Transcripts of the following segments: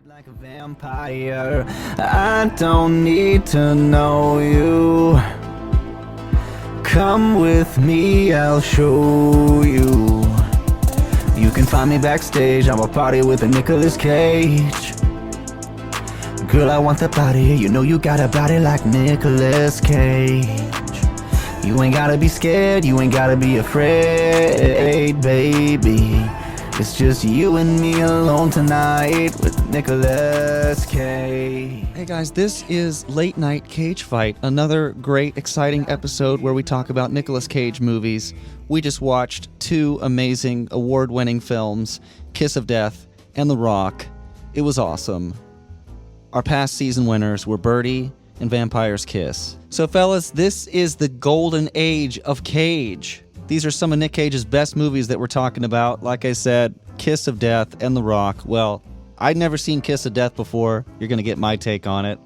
Like a vampire, I don't need to know you. Come with me, I'll show you. You can find me backstage, I'm a party with a Nicolas Cage. Girl, I want the body, you know you got a body like Nicolas Cage. You ain't gotta be scared, you ain't gotta be afraid, baby. It's just you and me alone tonight with Nicolas Cage. Hey guys, this is Late Night Cage Fight, another great, exciting episode where we talk about Nicolas Cage movies. We just watched two amazing, award-winning films, Kiss of Death and The Rock. It was awesome. Our past season winners were Birdie and Vampire's Kiss. So fellas, this is the golden age of Cage. These are some of Nic Cage's best movies that we're talking about. Like I said, Kiss of Death and The Rock. Well, I'd never seen Kiss of Death before. You're going to get my take on it.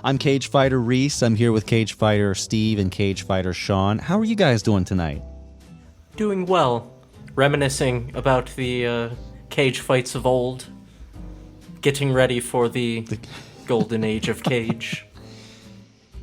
I'm Cage Fighter Reese. I'm here with Cage Fighter Steve and Cage Fighter Sean. How are you guys doing tonight? Doing well. Reminiscing about the cage fights of old. Getting ready for the golden age of Cage.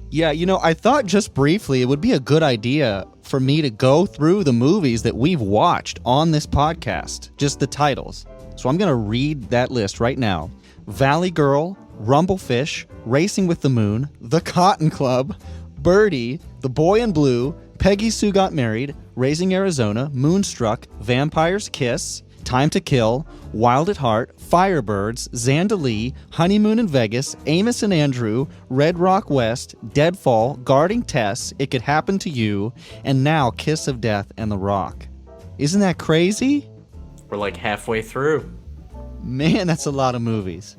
Yeah, you know, I thought just briefly it would be a good idea for me to go through the movies that we've watched on this podcast, just the titles. So I'm going to read that list right now. Valley Girl, Rumblefish, Racing with the Moon, The Cotton Club, Birdie, The Boy in Blue, Peggy Sue Got Married, Raising Arizona, Moonstruck, Vampire's Kiss, Time to Kill, Wild at Heart, Firebirds, Zandalee, Honeymoon in Vegas, Amos and Andrew, Red Rock West, Deadfall, Guarding Tess, It Could Happen to You, and now Kiss of Death and The Rock. Isn't that crazy? We're like halfway through. Man, that's a lot of movies.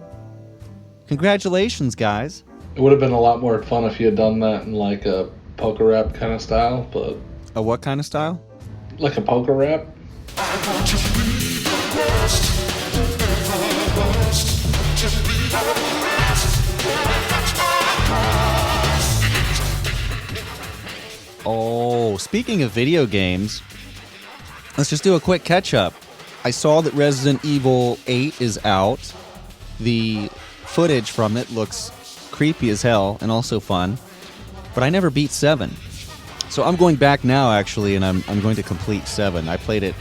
Congratulations, guys. It would have been a lot more fun if you had done that in like a poker rap kind of style, but... A what kind of style? Like a poker rap. Oh, speaking of video games, let's just do a quick catch-up. I saw that Resident Evil 8 is out. The footage from it looks creepy as hell and also fun, but I never beat 7. So I'm going back now, actually, and I'm going to complete 7. I played it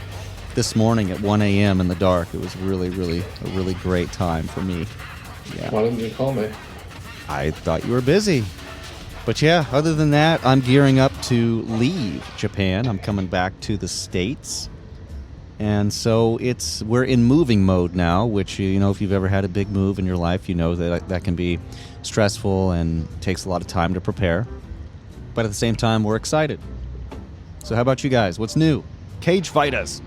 this morning at 1 a.m. in the dark. It was a really great time for me. Yeah. Why didn't you call me? I thought you were busy. But yeah, other than that, I'm gearing up to leave Japan. I'm coming back to the States. And so we're in moving mode now, which, you know, if you've ever had a big move in your life, you know that can be stressful and takes a lot of time to prepare. But at the same time, we're excited. So how about you guys? What's new? Cage fight us.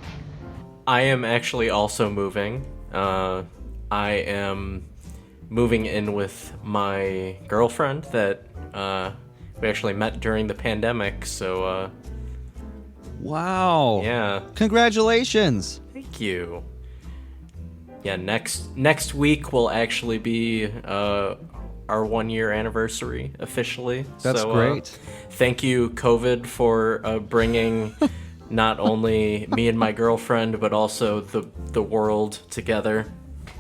I am actually also moving. I am moving in with my girlfriend that we actually met during the pandemic, so wow. Yeah. Congratulations. Thank you. Yeah, next week will actually be our 1-year anniversary officially. That's so, great. Thank you, COVID, for bringing not only me and my girlfriend, but also the world together.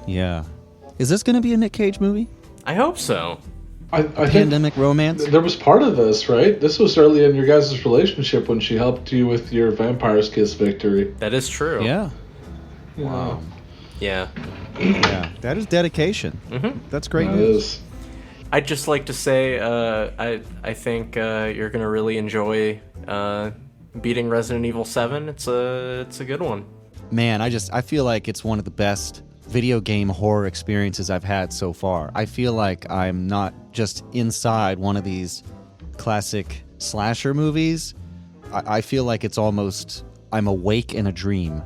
Yeah. Is this going to be a Nic Cage movie? I hope so. I Pandemic think romance? there was part of this, right? This was early in your guys' relationship when she helped you with your Vampire's Kiss victory. That is true. Yeah. Wow. Yeah. Yeah. That is dedication. Mm-hmm. That's great That news. is. I'd just like to say I think you're going to really enjoy beating Resident Evil 7. It's a good one. Man, I feel like it's one of the best video game horror experiences I've had so far. I feel like I'm not just inside one of these classic slasher movies. I feel like it's almost I'm awake in a dream.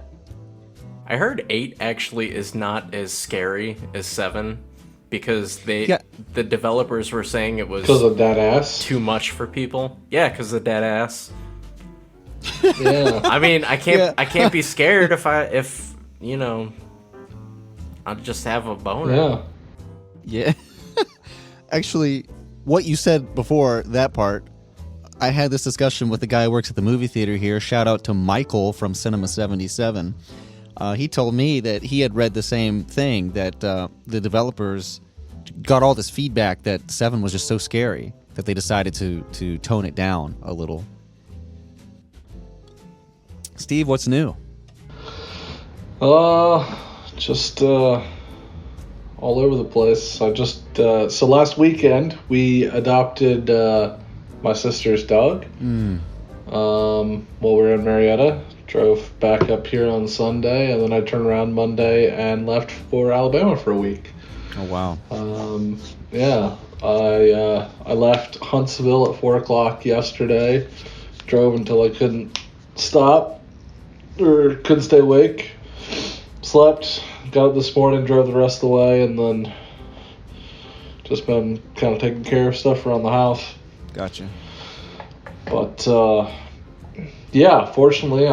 I heard 8 actually is not as scary as 7 because the developers were saying it was Because of that ass? too much for people. Yeah, because of that ass. Yeah. I mean, I can't be scared if you know, I'll just have a boner. Yeah. Yeah. Actually, what you said before that part, I had this discussion with the guy who works at the movie theater here. Shout out to Michael from Cinema 77. He told me that he had read the same thing, that the developers got all this feedback that 7 was just so scary that they decided to tone it down a little. Steve, what's new? Just all over the place. I just so last weekend we adopted my sister's dog. While we were in Marietta, drove back up here on Sunday, and then I turned around Monday and left for Alabama for a week. Oh wow. Yeah, I left Huntsville at 4:00 yesterday. Drove until I couldn't stop or couldn't stay awake. Slept, got up this morning, drove the rest of the way, and then just been kind of taking care of stuff around the house. Gotcha. But yeah, fortunately,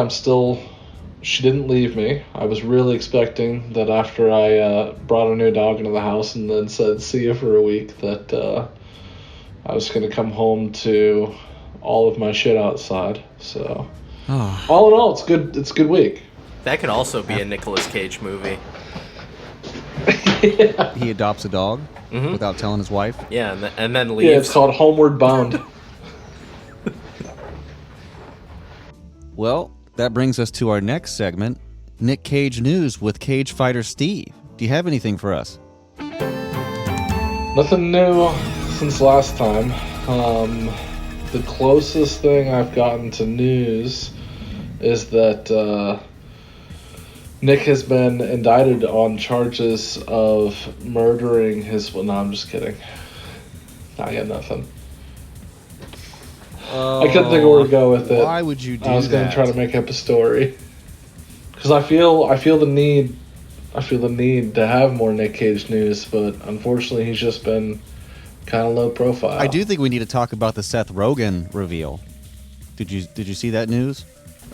she didn't leave me. I was really expecting that after I brought a new dog into the house and then said see you for a week, that I was going to come home to all of my shit outside. So all in all, it's good. It's a good week. That could also be a Nicolas Cage movie. Yeah. He adopts a dog without telling his wife. Yeah, and then leaves. Yeah, it's called Homeward Bound. Well, that brings us to our next segment, Nic Cage News with Cage Fighter Steve. Do you have anything for us? Nothing new since last time. The closest thing I've gotten to news is that Nick has been indicted on charges of murdering his... Well, no, I'm just kidding. I got nothing. I couldn't think of where to go with it. Why would you do that? I was going to try to make up a story. Because I feel the need to have more Nic Cage news, but unfortunately he's just been kind of low profile. I do think we need to talk about the Seth Rogen reveal. Did you see that news?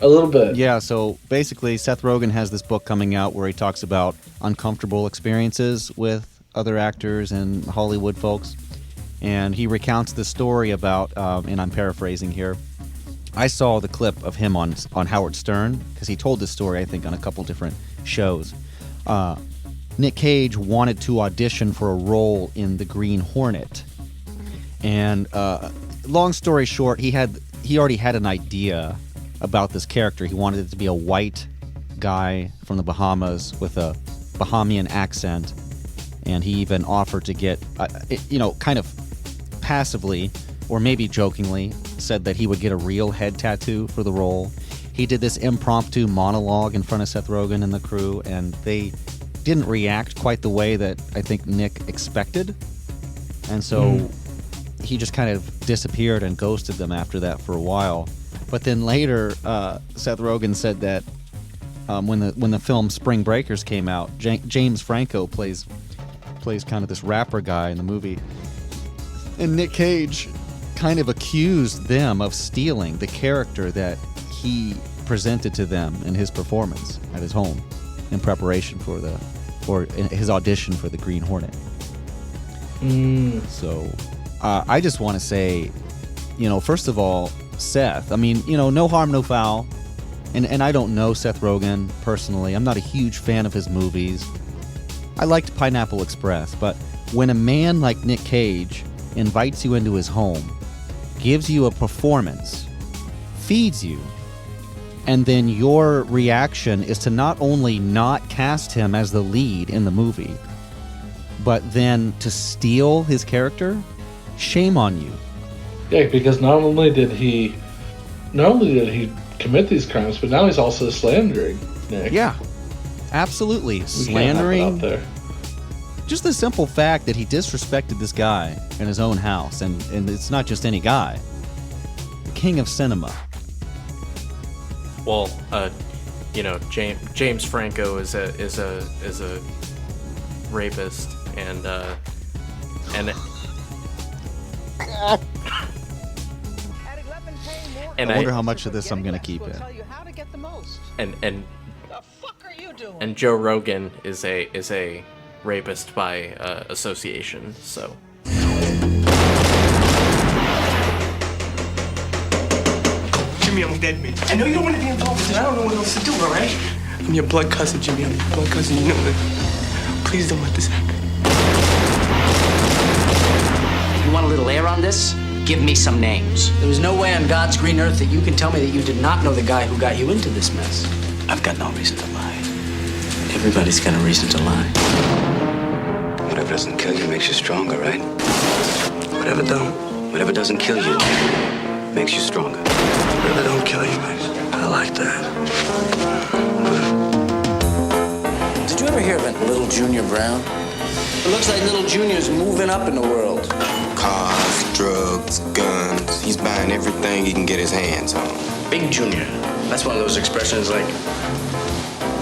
A little bit. Yeah, so basically Seth Rogen has this book coming out where he talks about uncomfortable experiences with other actors and Hollywood folks. And he recounts the story about, and I'm paraphrasing here, I saw the clip of him on Howard Stern, because he told this story, I think, on a couple different shows. Nic Cage wanted to audition for a role in The Green Hornet. And long story short, he already had an idea about this character. He wanted it to be a white guy from the Bahamas with a Bahamian accent. And he even offered to get, kind of passively, or maybe jokingly, said that he would get a real head tattoo for the role. He did this impromptu monologue in front of Seth Rogen and the crew, and they didn't react quite the way that I think Nick expected. And so he just kind of disappeared and ghosted them after that for a while. But then later, Seth Rogen said that when the film Spring Breakers came out, James Franco plays kind of this rapper guy in the movie. And Nic Cage kind of accused them of stealing the character that he presented to them in his performance at his home in preparation for his audition for the Green Hornet. So I just want to say, first of all, Seth, I mean, no harm, no foul. And I don't know Seth Rogen personally. I'm not a huge fan of his movies. I liked Pineapple Express, but when a man like Nic Cage invites you into his home, gives you a performance, feeds you, and then your reaction is to not only not cast him as the lead in the movie, but then to steal his character, shame on you. Yeah, because not only did he commit these crimes, but now he's also slandering Nick. Yeah, absolutely. Slandering. Out there. Just the simple fact that he disrespected this guy in his own house, and it's not just any guy. The king of cinema. Well, James Franco is a rapist, and I wonder how much of this I'm gonna keep in. And Joe Rogan is a rapist by association. So. Jimmy, I'm a dead man. I know you don't want to be involved with it. I don't know what else to do, all right? I'm your blood cousin, Jimmy. I'm your blood cousin. You know that. Please don't let this happen. You want a little air on this? Give me some names. There is no way on God's green earth that you can tell me that you did not know the guy who got you into this mess. I've got no reason to lie. Everybody's got a reason to lie. Whatever doesn't kill you makes you stronger, right? Whatever don't. Whatever doesn't kill you makes you stronger. Whatever don't kill you, man. I like that. Did you ever hear of a Little Junior Brown? It looks like Little Junior's moving up in the world. Cars, drugs, guns. He's buying everything he can get his hands on. Big Junior. That's one of those expressions like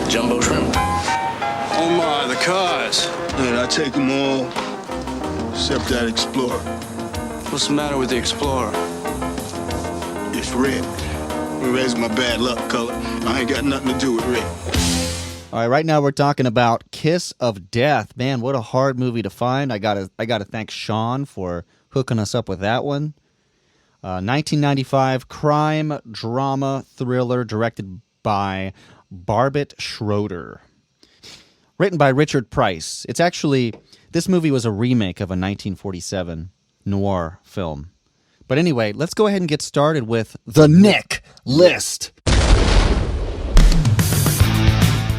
jumbo shrimp. Oh my, the cars. And I take them all, except that Explorer. What's the matter with the Explorer? It's red. Red's my bad luck color. I ain't got nothing to do with red. All right, right now we're talking about Kiss of Death. Man, what a hard movie to find. I gotta thank Sean for hooking us up with that one. 1995 crime drama thriller directed by Barbet Schroeder. Written by Richard Price. This movie was a remake of a 1947 noir film. But anyway, let's go ahead and get started with the Nick List.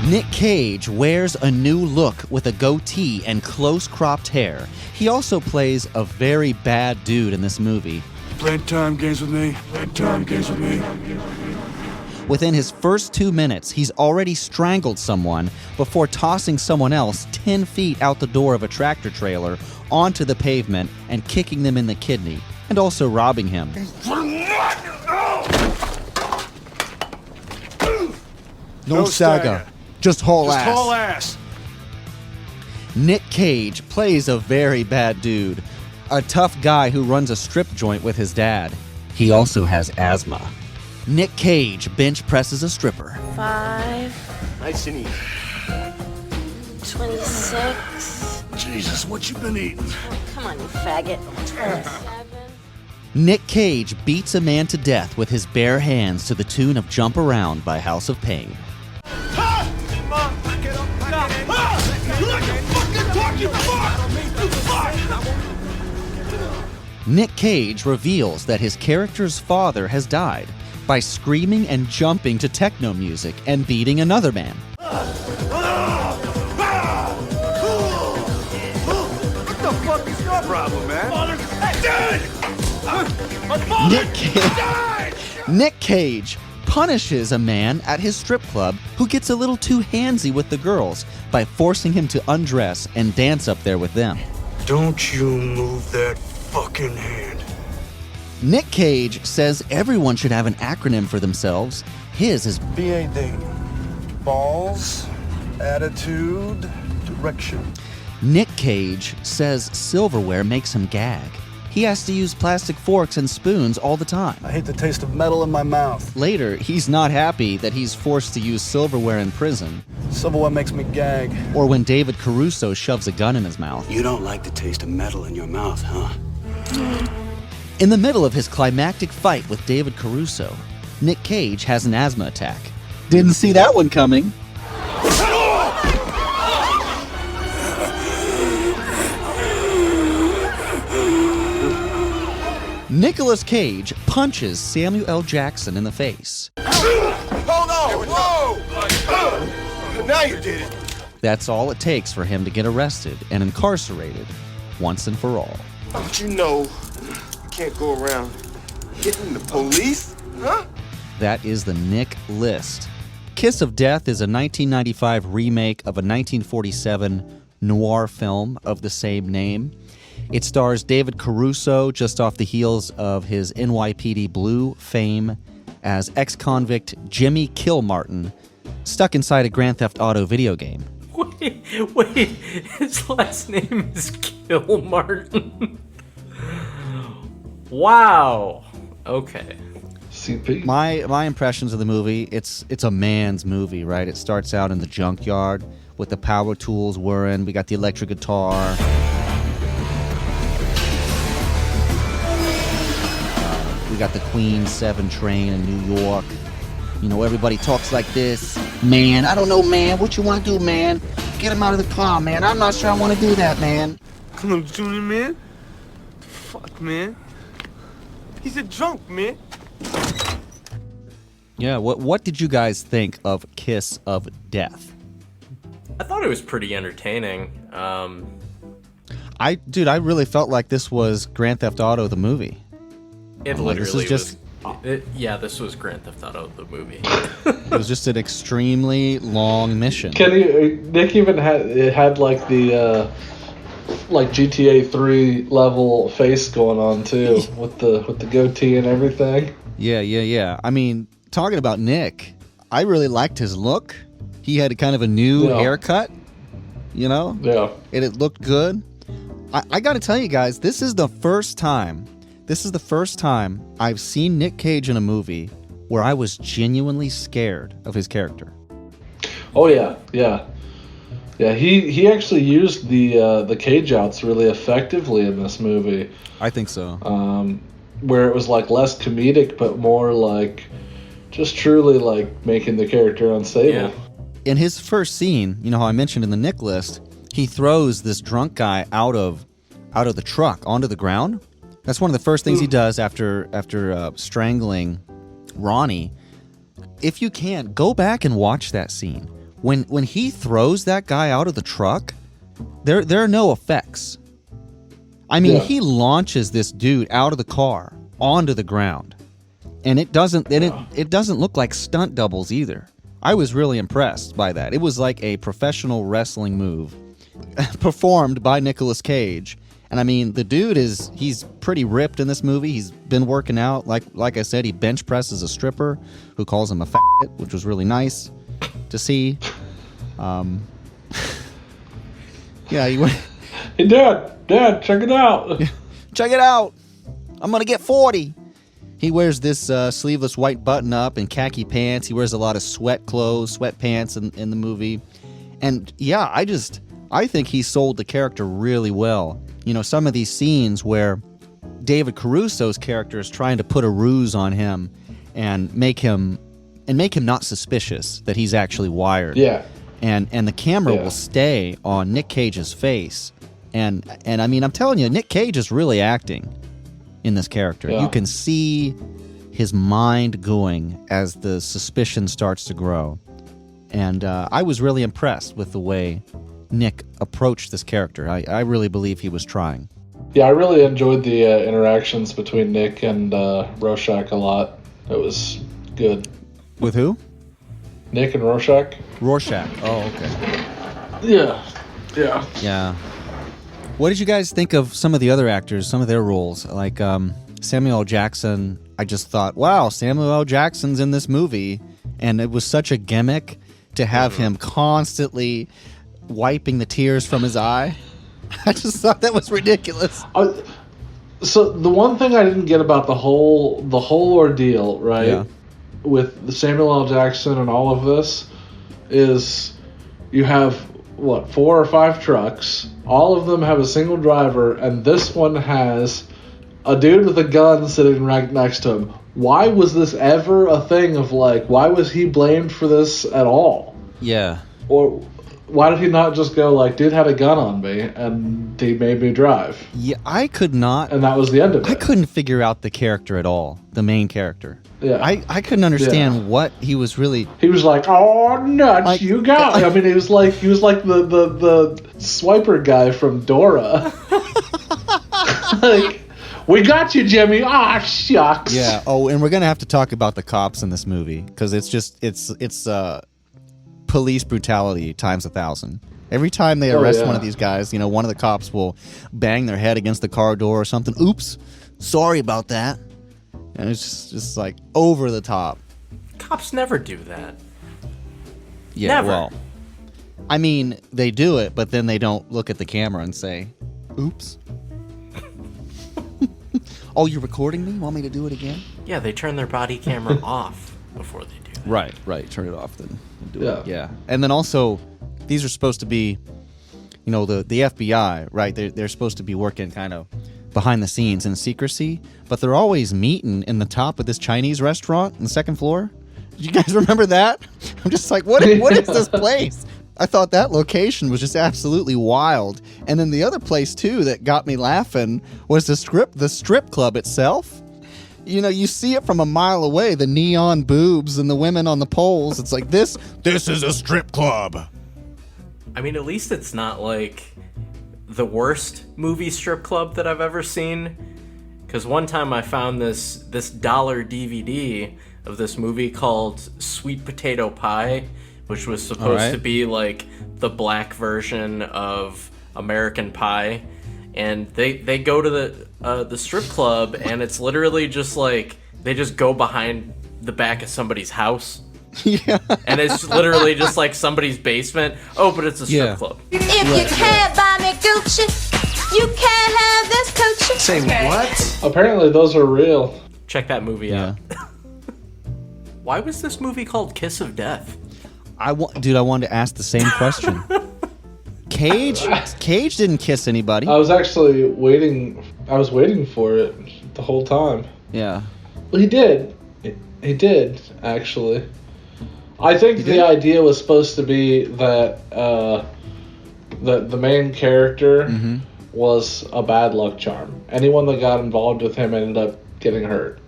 Nic Cage wears a new look with a goatee and close-cropped hair. He also plays a very bad dude in this movie. Playing time games with me. Playing time games with me. Within his first 2 minutes, he's already strangled someone before tossing someone else 10 feet out the door of a tractor trailer onto the pavement and kicking them in the kidney, and also robbing him. No stagger. Just haul ass. Haul ass. Nic Cage plays a very bad dude, a tough guy who runs a strip joint with his dad. He also has asthma. Nic Cage bench presses a stripper. 5. Nice and easy. 26. Jesus, what you been eating? Oh, come on, you faggot. 27. Nic Cage beats a man to death with his bare hands to the tune of Jump Around by House of Pain. Nic Cage reveals that his character's father has died by screaming and jumping to techno music and beating another man. What the fuck is your problem, man? Nic Cage punishes a man at his strip club who gets a little too handsy with the girls by forcing him to undress and dance up there with them. Don't you move that fucking hand. Nic Cage says everyone should have an acronym for themselves. His is BAD. Balls, attitude, direction. Nic Cage says silverware makes him gag. He has to use plastic forks and spoons all the time. I hate the taste of metal in my mouth. Later, he's not happy that he's forced to use silverware in prison, Silverware makes me gag. or when David Caruso shoves a gun in his mouth. You don't like the taste of metal in your mouth, huh? In the middle of his climactic fight with David Caruso, Nic Cage has an asthma attack. Didn't see that one coming. Nicolas Cage punches Samuel L. Jackson in the face. Hold on! Whoa! Now you did it! That's all it takes for him to get arrested and incarcerated once and for all. Don't you know you can't go around hitting the police? Huh? That is the Nick List. Kiss of Death is a 1995 remake of a 1947 noir film of the same name. It stars David Caruso, just off the heels of his NYPD Blue fame, as ex-convict Jimmy Kilmartin, stuck inside a Grand Theft Auto video game. Wait, his last name is Kilmartin. Wow. Okay. CP. My impressions of the movie, it's a man's movie, right? It starts out in the junkyard with the power tools whirring. We got the electric guitar. We got the Queen 7 train in New York. You know, everybody talks like this. Man, I don't know, man. What you want to do, man? Get him out of the car, man. I'm not sure I want to do that, man. Come on, Junior, man. Fuck, man. He's a drunk, man. Yeah, what did you guys think of Kiss of Death? I thought it was pretty entertaining. I really felt like this was Grand Theft Auto the movie. It I'm like, this literally is just- this was Grand Theft Auto the movie. It was just an extremely long mission. Nick even had like the like GTA 3 level face going on too, with the goatee and everything. Yeah. I mean, talking about Nick, I really liked his look. He had kind of a new haircut, you know? Yeah. And it looked good. I got to tell you guys, this is the first time I've seen Nic Cage in a movie where I was genuinely scared of his character. Oh yeah. He actually used the cage outs really effectively in this movie. I think so. Where it was like less comedic, but more like just truly like making the character unstable. Yeah. In his first scene, you know how I mentioned in the Nick list, he throws this drunk guy out of the truck onto the ground. That's one of the first things he does after strangling Ronnie. If you can, go back and watch that scene. When he throws that guy out of the truck, there are no effects. I mean, he launches this dude out of the car onto the ground, and it doesn't look like stunt doubles either. I was really impressed by that. It was like a professional wrestling move performed by Nicolas Cage. And I mean, the dude he's pretty ripped in this movie. He's been working out. Like I said, he bench presses a stripper who calls him a faggot, which was really nice to see. Yeah, he went. Hey, Dad, check it out. Check it out. I'm going to get 40. He wears this sleeveless white button-up and khaki pants. He wears a lot of sweatpants in the movie. And yeah, I think he sold the character really well. You know, some of these scenes where David Caruso's character is trying to put a ruse on him and make him not suspicious that he's actually wired. Yeah. And the camera will stay on Nic Cage's face. And I mean, I'm telling you, Nic Cage is really acting in this character. Yeah. You can see his mind going as the suspicion starts to grow. And I was really impressed with the way Nick approached this character. I really believe he was trying. Yeah, I really enjoyed the interactions between Nick and Rorschach a lot. It was good. With who? Nick and Rorschach. Rorschach. Oh, okay. Yeah. Yeah. What did you guys think of some of the other actors, some of their roles? Like Samuel L. Jackson, I just thought, wow, Samuel L. Jackson's in this movie. And it was such a gimmick to have him constantly wiping the tears from his eye. I just thought that was ridiculous. So the one thing I didn't get about the whole ordeal, right, with Samuel L. Jackson and all of this, is you have, 4 or 5 trucks. All of them have a single driver, and this one has a dude with a gun sitting right next to him. Why was this ever a thing of, like, why was he blamed for this at all? Yeah. Or why did he not just go, like, dude had a gun on me, and he made me drive? Yeah, I could not. And that was the end of it. I couldn't figure out the character at all, the main character. Yeah. I couldn't understand what he was really... He was like, oh, nuts, Like, you got me. I mean, he was like the swiper guy from Dora. Like, we got you, Jimmy. Ah, shucks. Yeah. Oh, and we're gonna have to talk about the cops in this movie because it's police brutality times 1,000. Every time they arrest one of these guys, you know, one of the cops will bang their head against the car door or something. Oops, sorry about that. And it's just like over the top. Cops never do that. Yeah. Never. Well, I mean, they do it, but then they don't look at the camera and say, "Oops." Oh, you're recording me? Want me to do it again? Yeah, they turn their body camera off before they do that. Right. Turn it off then. Do Yeah. it. Yeah. And then also, these are supposed to be, you know, the FBI, right? They're supposed to be working kind of behind the scenes in secrecy, but they're always meeting in the top of this Chinese restaurant on the second floor. You guys remember that? I'm just like, what is this place? I thought that location was just absolutely wild. And then the other place too that got me laughing was the strip club itself. You know, you see it from a mile away, the neon boobs and the women on the poles. It's like, this is a strip club. I mean, at least it's not like the worst movie strip club that I've ever seen. Because one time I found this dollar DVD of this movie called Sweet Potato Pie, which was supposed to be like the black version of American Pie. And they go to the strip club, and it's literally just like they just go behind the back of somebody's house. Yeah. And it's literally just like somebody's basement. Oh, but it's a strip club. If you can't buy me Gucci, you can't have this coochie. Say what? Apparently those are real. Check that movie out. Why was this movie called Kiss of Death? I wanted to ask the same question. Cage didn't kiss anybody. I was actually waiting. I was waiting for it the whole time. Yeah. Well, he did. He did, actually. I think the idea was supposed to be that the main character was a bad luck charm. Anyone that got involved with him ended up getting hurt.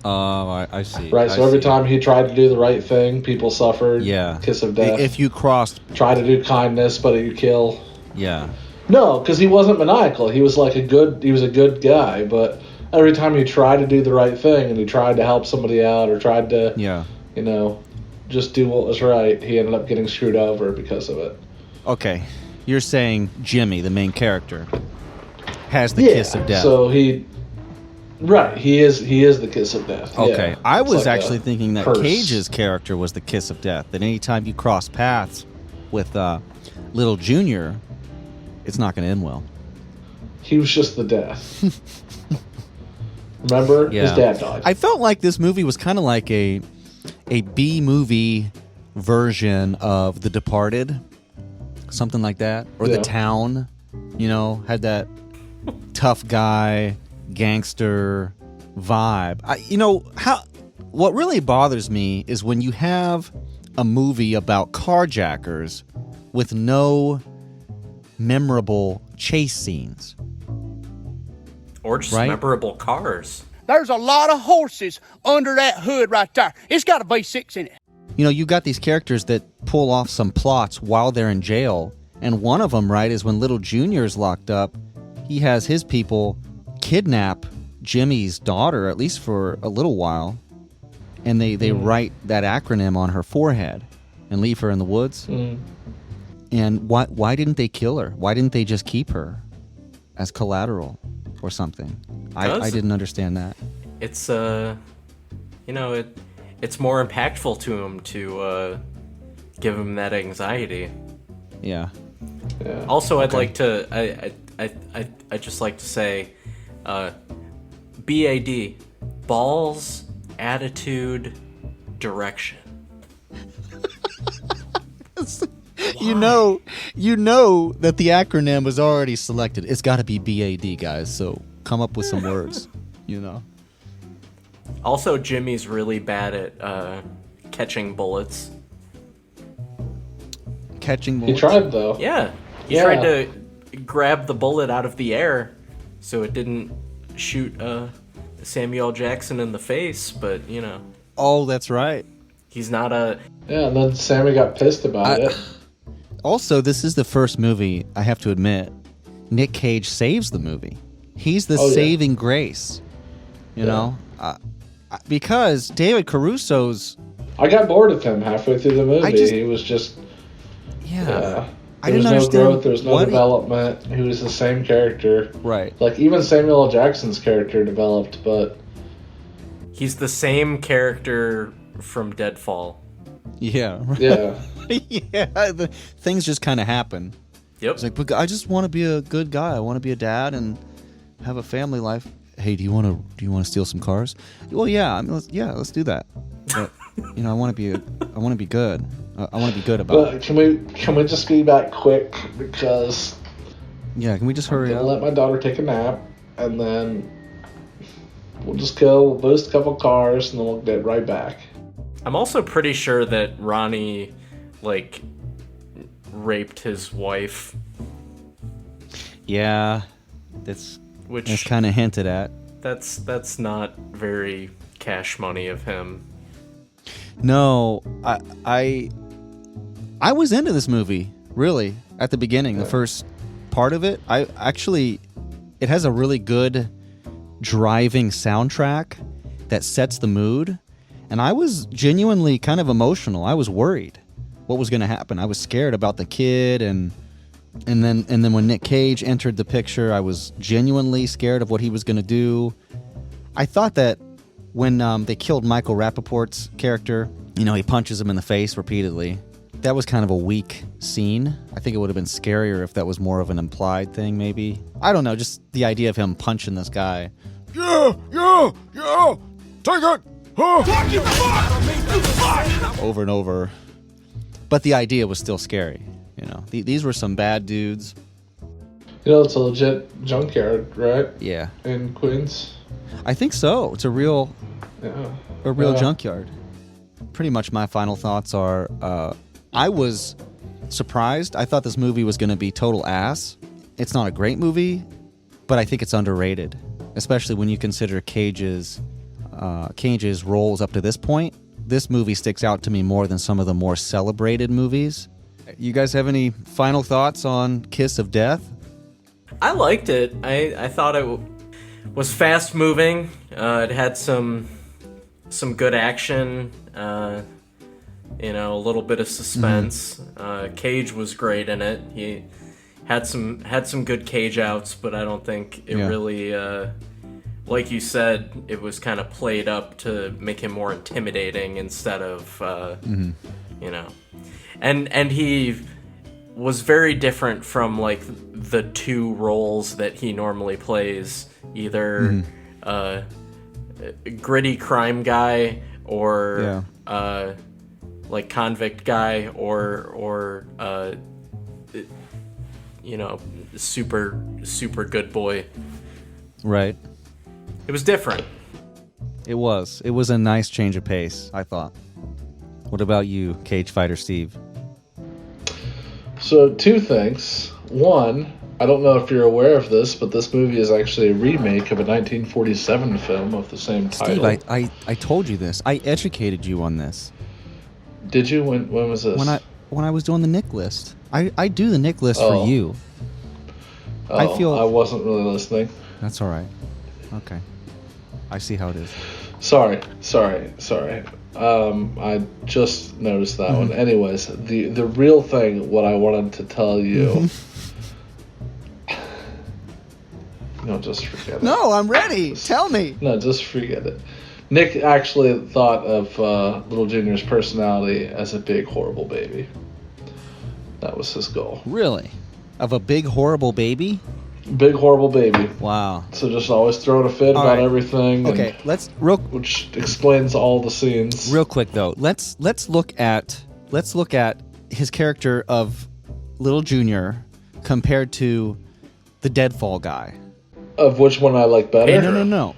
Oh, I see. Right, so every time he tried to do the right thing, people suffered. Yeah. Kiss of death. If you crossed... Try to do kindness, but you kill. Yeah. No, because he wasn't maniacal. He was like he was a good guy, but every time he tried to do the right thing and he tried to help somebody out or tried to, you know, just do what was right, he ended up getting screwed over because of it. Okay. You're saying Jimmy, the main character, has the kiss of death. So he is the kiss of death. Okay. Yeah. I was like actually thinking that curse. Cage's character was the kiss of death. That anytime you cross paths with Little Junior, it's not going to end well. He was just the death. Remember? Yeah. His dad died. I felt like this movie was kind of like a B-movie version of The Departed. Something like that. Or The Town. You know, had that tough guy, gangster vibe. What really bothers me is when you have a movie about carjackers with no memorable chase scenes. Or just memorable cars. There's a lot of horses under that hood right there. It's got a V6 in it. You know, you got these characters that pull off some plots while they're in jail, and one of them, right, is when Little Junior's locked up, he has his people kidnap Jimmy's daughter, at least for a little while, and they write that acronym on her forehead and leave her in the woods. And why didn't they kill her? Why didn't they just keep her as collateral or something? I didn't understand that. It's it's more impactful to him to give him that anxiety. Yeah. Also, I'd like to I just like to say BAD, balls, attitude, direction. You know that the acronym was already selected. It's got to be BAD, guys. So come up with some words, you know. Also, Jimmy's really bad at catching bullets. Catching bullets? He tried, though. Yeah. He tried to grab the bullet out of the air so it didn't shoot Samuel Jackson in the face, but, you know. Oh, that's right. He's not a... Yeah, and then Sammy got pissed about it. Also, this is the first movie, I have to admit, Nic Cage saves the movie. He's the saving grace, you know? Because David Caruso's... I got bored of him halfway through the movie. He was just... Yeah. There was no growth, there was no development. He was the same character. Right. Like, even Samuel L. Jackson's character developed, but... He's the same character from Deadfall. Yeah. Yeah. Things just kind of happen. Yep. It's like, but I just want to be a good guy. I want to be a dad and have a family life. Hey, do you want to steal some cars? Well, yeah. I mean, let's do that. But, you know, I want to be good. I want to be good about it. Can we just be back quick, because... Yeah, can we just hurry up? I'll let my daughter take a nap, and then we'll just go boost a couple cars, and then we'll get right back. I'm also pretty sure that Ronnie, like, raped his wife. Yeah, that's kind of hinted at. That's not very cash money of him. No, I was into this movie, really, at the beginning, the first part of it. It has a really good driving soundtrack that sets the mood, and I was genuinely kind of emotional. I was worried what was going to happen. I was scared about the kid, and then when Nic Cage entered the picture, I was genuinely scared of what he was going to do. I thought that when they killed Michael Rappaport's character, he punches him in the face repeatedly. That was kind of a weak scene. I think it would have been scarier if that was more of an implied thing, maybe. I don't know, just the idea of him punching this guy. Yeah, take it! Fuck! Over and over. But the idea was still scary, These were some bad dudes. It's a legit junkyard, right? Yeah. In Queens? I think so. It's a real junkyard. Pretty much my final thoughts are, I was surprised. I thought this movie was going to be total ass. It's not a great movie, but I think it's underrated, especially when you consider Cage's roles up to this point. This movie sticks out to me more than some of the more celebrated movies. You guys have any final thoughts on Kiss of Death? I liked it. I thought it was fast moving. It had some good action. A little bit of suspense. Cage was great in it. He had some good Cage outs, but I don't think it really, like you said, it was kind of played up to make him more intimidating instead of, and he was very different from like the two roles that he normally plays, either gritty crime guy or like convict guy or super good boy. Right. It was different. It was a nice change of pace, I thought. What about you, Cage Fighter Steve? So, two things. One, I don't know if you're aware of this, but this movie is actually a remake of a 1947 film of the same title. Steve, I told you this. I educated you on this. Did you? When was this? When I was doing the Nick list. I do the Nick list for you. I wasn't really listening. That's all right. Okay. I see how it is. Sorry. I just noticed that one. Anyways, the real thing, what I wanted to tell you. No, just forget it. No, I'm ready. Tell me. No, just forget it. Nick actually thought of Little Junior's personality as a big, horrible baby. That was his goal. Really? Of a big, horrible baby? Big, horrible baby. Wow. So just always throwing a fit about everything. Okay, which explains all the scenes. Real quick though, let's look at his character of Little Junior compared to the Deadfall guy. Of which one I like better? Hey, no.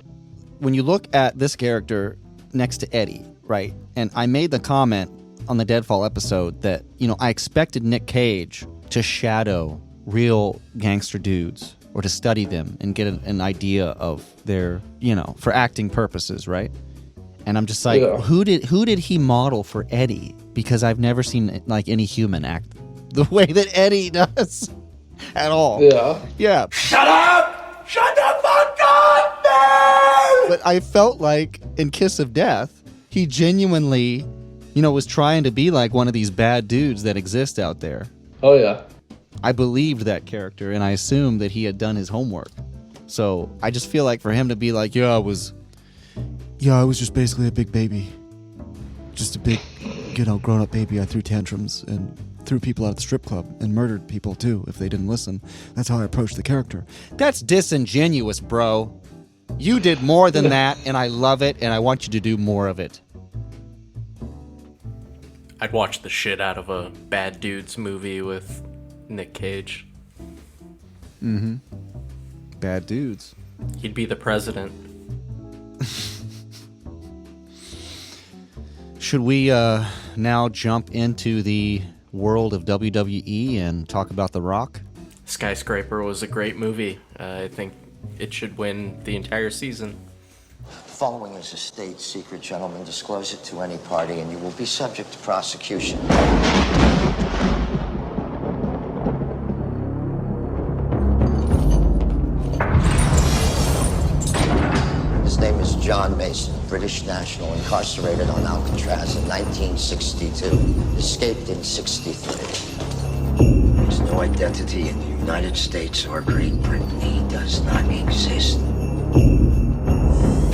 When you look at this character next to Eddie, right? And I made the comment on the Deadfall episode that, I expected Nic Cage to shadow real gangster dudes or to study them and get an idea of their, for acting purposes, right? And I'm just like, who did he model for Eddie? Because I've never seen like any human act the way that Eddie does at all. Yeah. Shut up! Shut the fuck up, man! But I felt like in Kiss of Death, he genuinely, was trying to be like one of these bad dudes that exist out there. Oh, yeah. I believed that character, and I assumed that he had done his homework. So I just feel like for him to be like, I was just basically a big baby. Just a big, grown-up baby. I threw tantrums and threw people out of the strip club and murdered people, too, if they didn't listen. That's how I approached the character. That's disingenuous, bro. You did more than that, and I love it, and I want you to do more of it. I'd watch the shit out of a Bad Dudes movie with Nic Cage. Mm-hmm. Bad Dudes. He'd be the president. should we now jump into the world of WWE and talk about The Rock? Skyscraper was a great movie. I think it should win the entire season. Following is a state secret, gentlemen. Disclose it to any party and you will be subject to prosecution. His name is John Mason, British national, incarcerated on Alcatraz in 1962. Escaped in 63. There's no identity in the United States or Great Britain. He does not exist.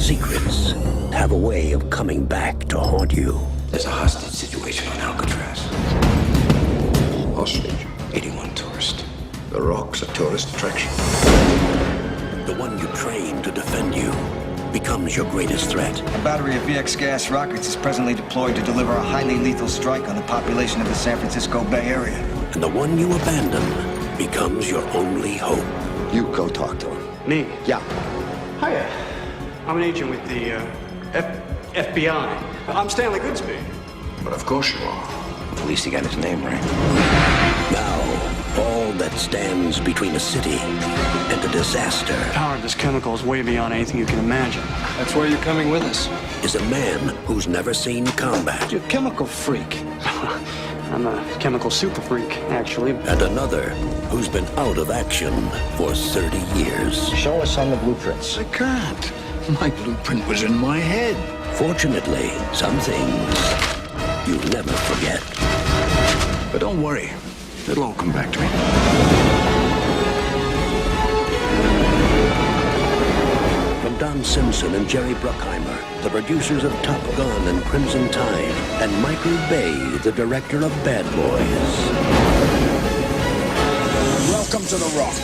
Secrets have a way of coming back to haunt you. There's a hostage situation on Alcatraz. Hostage? 81 tourists. The Rock's a tourist attraction. The one you train to defend you becomes your greatest threat. A battery of VX gas rockets is presently deployed to deliver a highly lethal strike on the population of the San Francisco Bay Area. And the one you abandon becomes your only hope. You go talk to him. Me? Yeah. Hiya. I'm an agent with the FBI. I'm Stanley Goodspeed. But of course you are. At least he got his name right. Now, all that stands between a city and a disaster. The power of this chemical is way beyond anything you can imagine. That's why you're coming with us. Is a man who's never seen combat. You're a chemical freak. I'm a chemical super freak, actually. And another who's been out of action for 30 years. Show us on the blueprints. I can't. My blueprint was in my head. Fortunately, some things you never forget. But don't worry. It'll all come back to me. From Don Simpson and Jerry Bruckheimer, the producers of Top Gun and Crimson Tide, and Michael Bay, the director of Bad Boys. Welcome to The Rock.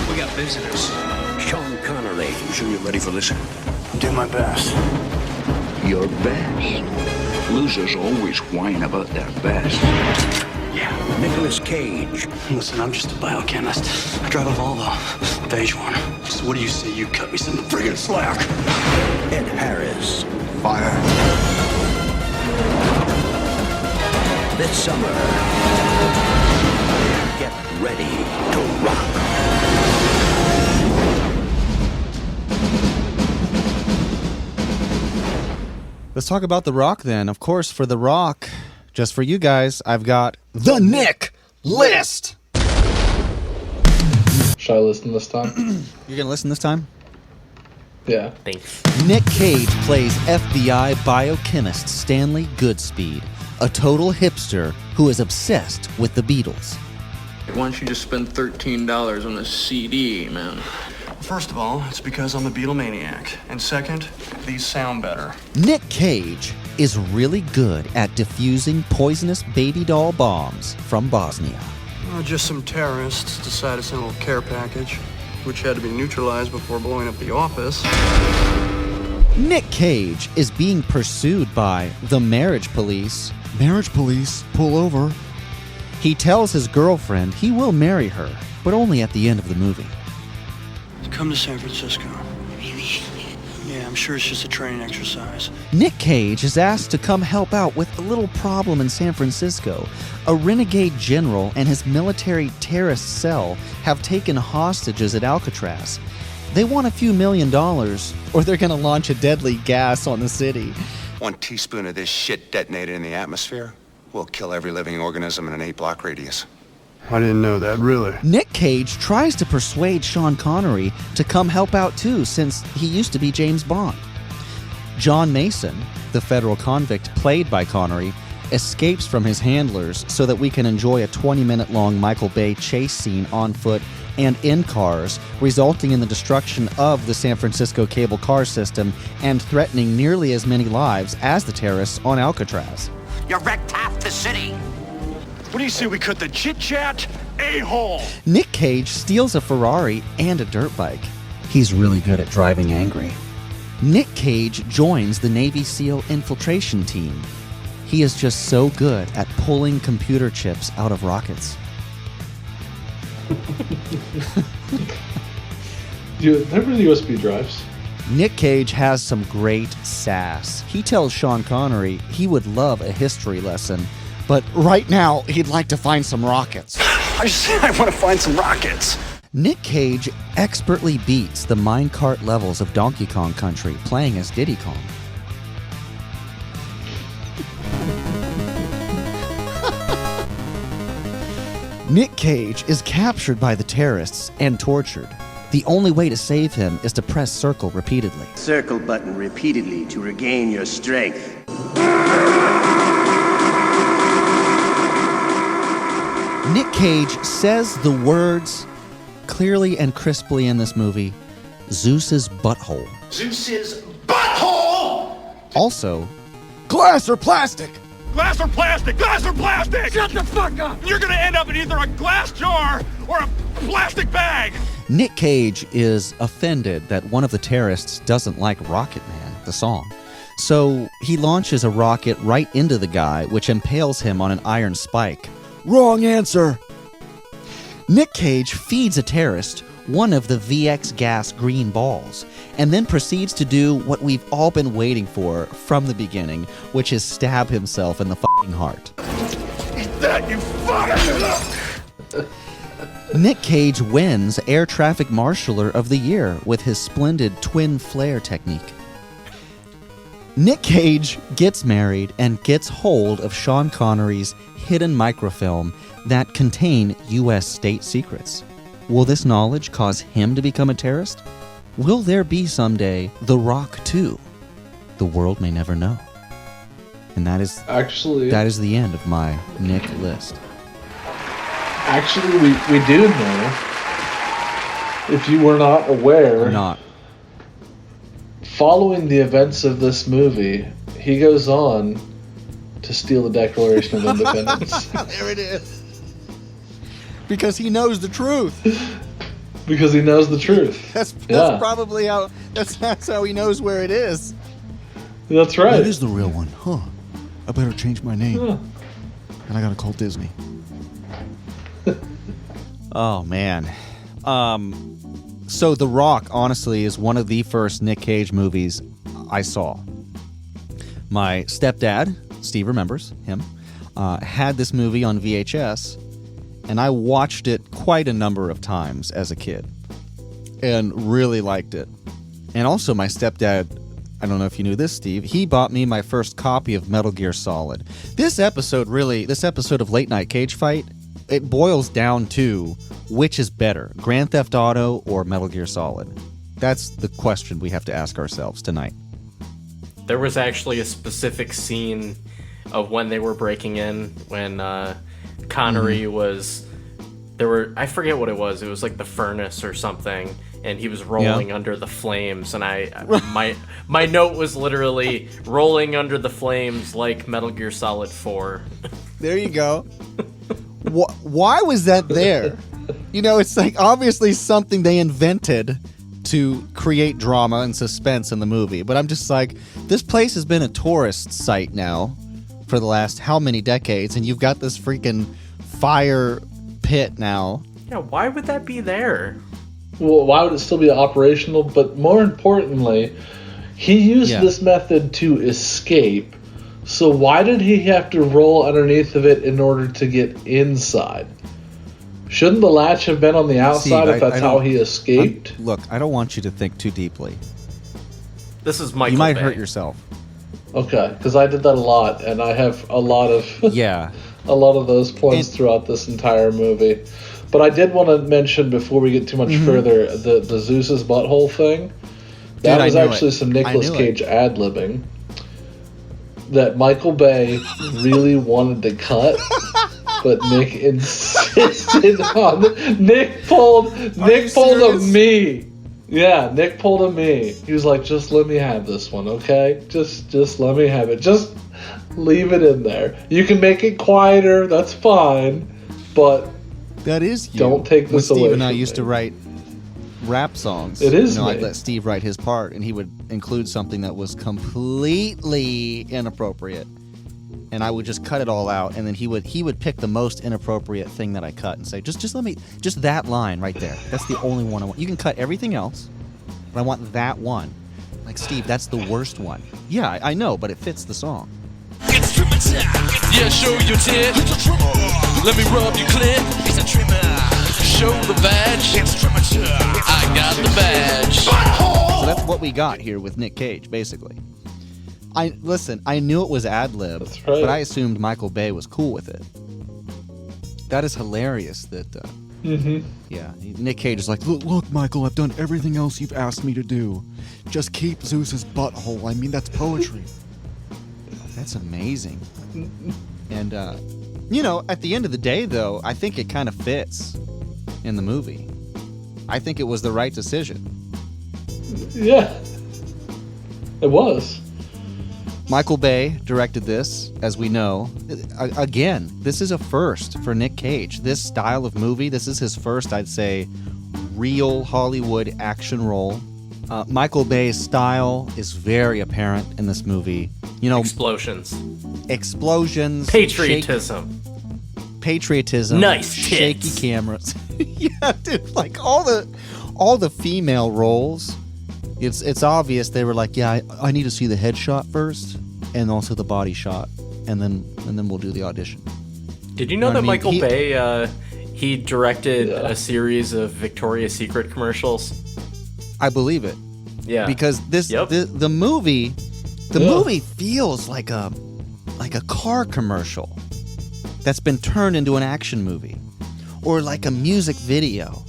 We got visitors. Sean Connery. You sure you're ready for this? Do my best. Your best? Losers always whine about their best. Yeah. Nicolas Cage. Listen, I'm just a biochemist. I drive a Volvo. Beige one. So what do you say you cut me some friggin' slack? Ed Harris. Fire. This summer, get ready to rock. Let's talk about The Rock then. Of course, for The Rock, just for you guys, I've got the Nick List. Should I listen this time? You're going to listen this time? Yeah. Thanks. Nick Cage plays FBI biochemist Stanley Goodspeed, a total hipster who is obsessed with the Beatles. Why don't you just spend $13 on a CD, man? First of all, it's because I'm a Beatlemaniac. And second, these sound better. Nic Cage is really good at defusing poisonous baby doll bombs from Bosnia. Just some terrorists decided to send a little care package, which had to be neutralized before blowing up the office. Nic Cage is being pursued by the marriage police. Marriage police, pull over. He tells his girlfriend he will marry her, but only at the end of the movie. Come to San Francisco. Yeah, I'm sure it's just a training exercise. Nic Cage is asked to come help out with a little problem in San Francisco. A renegade general and his military terrorist cell have taken hostages at Alcatraz. They want a few $1 million, or they're going to launch a deadly gas on the city. 1 teaspoon of this shit detonated in the atmosphere will kill every living organism in an 8-block radius. I didn't know that, really. Nic Cage tries to persuade Sean Connery to come help out too, since he used to be James Bond. John Mason, the federal convict played by Connery, escapes from his handlers so that we can enjoy a 20-minute-long Michael Bay chase scene on foot and in cars, resulting in the destruction of the San Francisco cable car system and threatening nearly as many lives as the terrorists on Alcatraz. You wrecked half the city. What do you say we cut the chit-chat? A-hole! Nic Cage steals a Ferrari and a dirt bike. He's really good at driving angry. Nic Cage joins the Navy SEAL infiltration team. He is just so good at pulling computer chips out of rockets. Do you remember the USB drives? Nic Cage has some great sass. He tells Sean Connery he would love a history lesson, but right now he'd like to find some rockets. I want to find some rockets. Nic Cage expertly beats the minecart levels of Donkey Kong Country playing as Diddy Kong. Nic Cage is captured by the terrorists and tortured. The only way to save him is to press circle repeatedly. Circle button repeatedly to regain your strength. Nic Cage says the words clearly and crisply in this movie, Zeus's butthole. Zeus's butthole! Also, glass or plastic? Glass or plastic? Glass or plastic? Shut the fuck up! You're gonna end up in either a glass jar or a plastic bag! Nic Cage is offended that one of the terrorists doesn't like Rocket Man, the song. So he launches a rocket right into the guy, which impales him on an iron spike. Wrong answer! Nic Cage feeds a terrorist one of the VX gas green balls, and then proceeds to do what we've all been waiting for from the beginning, which is stab himself in the fucking heart. Eat that, you fuck! Nic Cage wins Air Traffic Marshaller of the Year with his splendid twin flare technique. Nic Cage gets married and gets hold of Sean Connery's hidden microfilm that contain U.S. state secrets. Will this knowledge cause him to become a terrorist? Will there be someday The Rock 2? The world may never know. And that is the end of my Nick list. Actually, we do know. If you were not aware, following the events of this movie, he goes on to steal the Declaration of Independence. There it is. Because he knows the truth. Because he knows the truth. That's probably how. That's how he knows where it is. That's right. That is the real one, huh? I better change my name. Huh. And I gotta call Disney. Oh man. So The Rock, honestly, is one of the first Nic Cage movies I saw. My stepdad, Steve remembers him, had this movie on VHS, and I watched it quite a number of times as a kid, and really liked it. And also my stepdad, I don't know if you knew this, Steve, he bought me my first copy of Metal Gear Solid. This episode of Late Night Cage Fight, it boils down to which is better, Grand Theft Auto or Metal Gear Solid? That's the question we have to ask ourselves tonight. There was actually a specific scene of when they were breaking in, when Connery was... I forget what it was. It was like the furnace or something, and he was rolling under the flames, and my note was literally rolling under the flames like Metal Gear Solid 4. There you go. Why was that there? You know, it's like obviously something they invented to create drama and suspense in the movie. But I'm just like, this place has been a tourist site now for the last how many decades, and you've got this freaking fire pit now. Yeah, why would that be there? Well, why would it still be operational? But more importantly, he used this method to escape. So why did he have to roll underneath of it in order to get inside? Shouldn't the latch have been on the outside, Steve, if that's how he escaped? Look, I don't want you to think too deeply. This is Michael You might Bay. hurt yourself. Okay, because I did that a lot, and I have a lot of a lot of those points throughout this entire movie. But I did want to mention before we get too much further the Zeus's butthole thing. That was actually some Nicolas Cage ad-libbing that Michael Bay really wanted to cut, but Nick insisted on. Nick pulled a me. Yeah, Nick pulled a me. He was like, "Just let me have this one, okay? Just let me have it. Just leave it in there. You can make it quieter. That's fine, but that is you. Don't take this away." Steve and I from used me. to write rap songs. It is I'd let Steve write his part, and he would include something that was completely inappropriate, and I would just cut it all out, and then he would pick the most inappropriate thing that I cut and say, just let me, just that line right there. That's the only one I want. You can cut everything else, but I want that one. Like, Steve, that's the worst one. Yeah, I know, but it fits the song. It's trimmer time. Yeah, show your tit. It's a trimmer. Let me rub your clit. It's a trimmer. Show the badge. It's trimmer time. I got the badge. Butthole. So that's what we got here with Nic Cage, basically. I knew it was ad-lib, right. but I assumed Michael Bay was cool with it. That is hilarious that, yeah, Nic Cage is like, Look, Michael, I've done everything else you've asked me to do. Just keep Zeus's butthole. I mean, that's poetry. That's amazing. And, at the end of the day, though, I think it kind of fits in the movie. I think it was the right decision. Yeah, it was. Michael Bay directed this, as we know. Again, this is a first for Nic Cage. This style of movie, this is his first, I'd say, real Hollywood action role. Michael Bay's style is very apparent in this movie. Explosions. Patriotism. Nice shaky tits. cameras. Yeah, dude, like all the female roles. It's obvious they were like, yeah, I need to see the headshot first, and also the body shot, and then we'll do the audition. Did you know that Michael Bay he directed a series of Victoria's Secret commercials? I believe it. Yeah, because the movie feels like a car commercial that's been turned into an action movie, or like a music video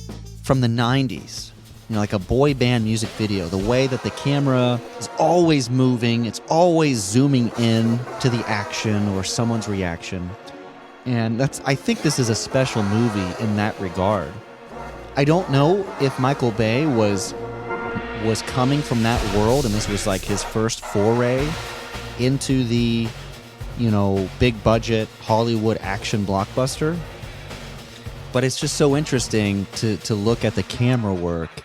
from the 90s. Like a boy band music video, the way that the camera is always moving, it's always zooming in to the action or someone's reaction. And I think this is a special movie in that regard. I don't know if Michael Bay was coming from that world and this was like his first foray into the, big budget Hollywood action blockbuster. But it's just so interesting to look at the camera work.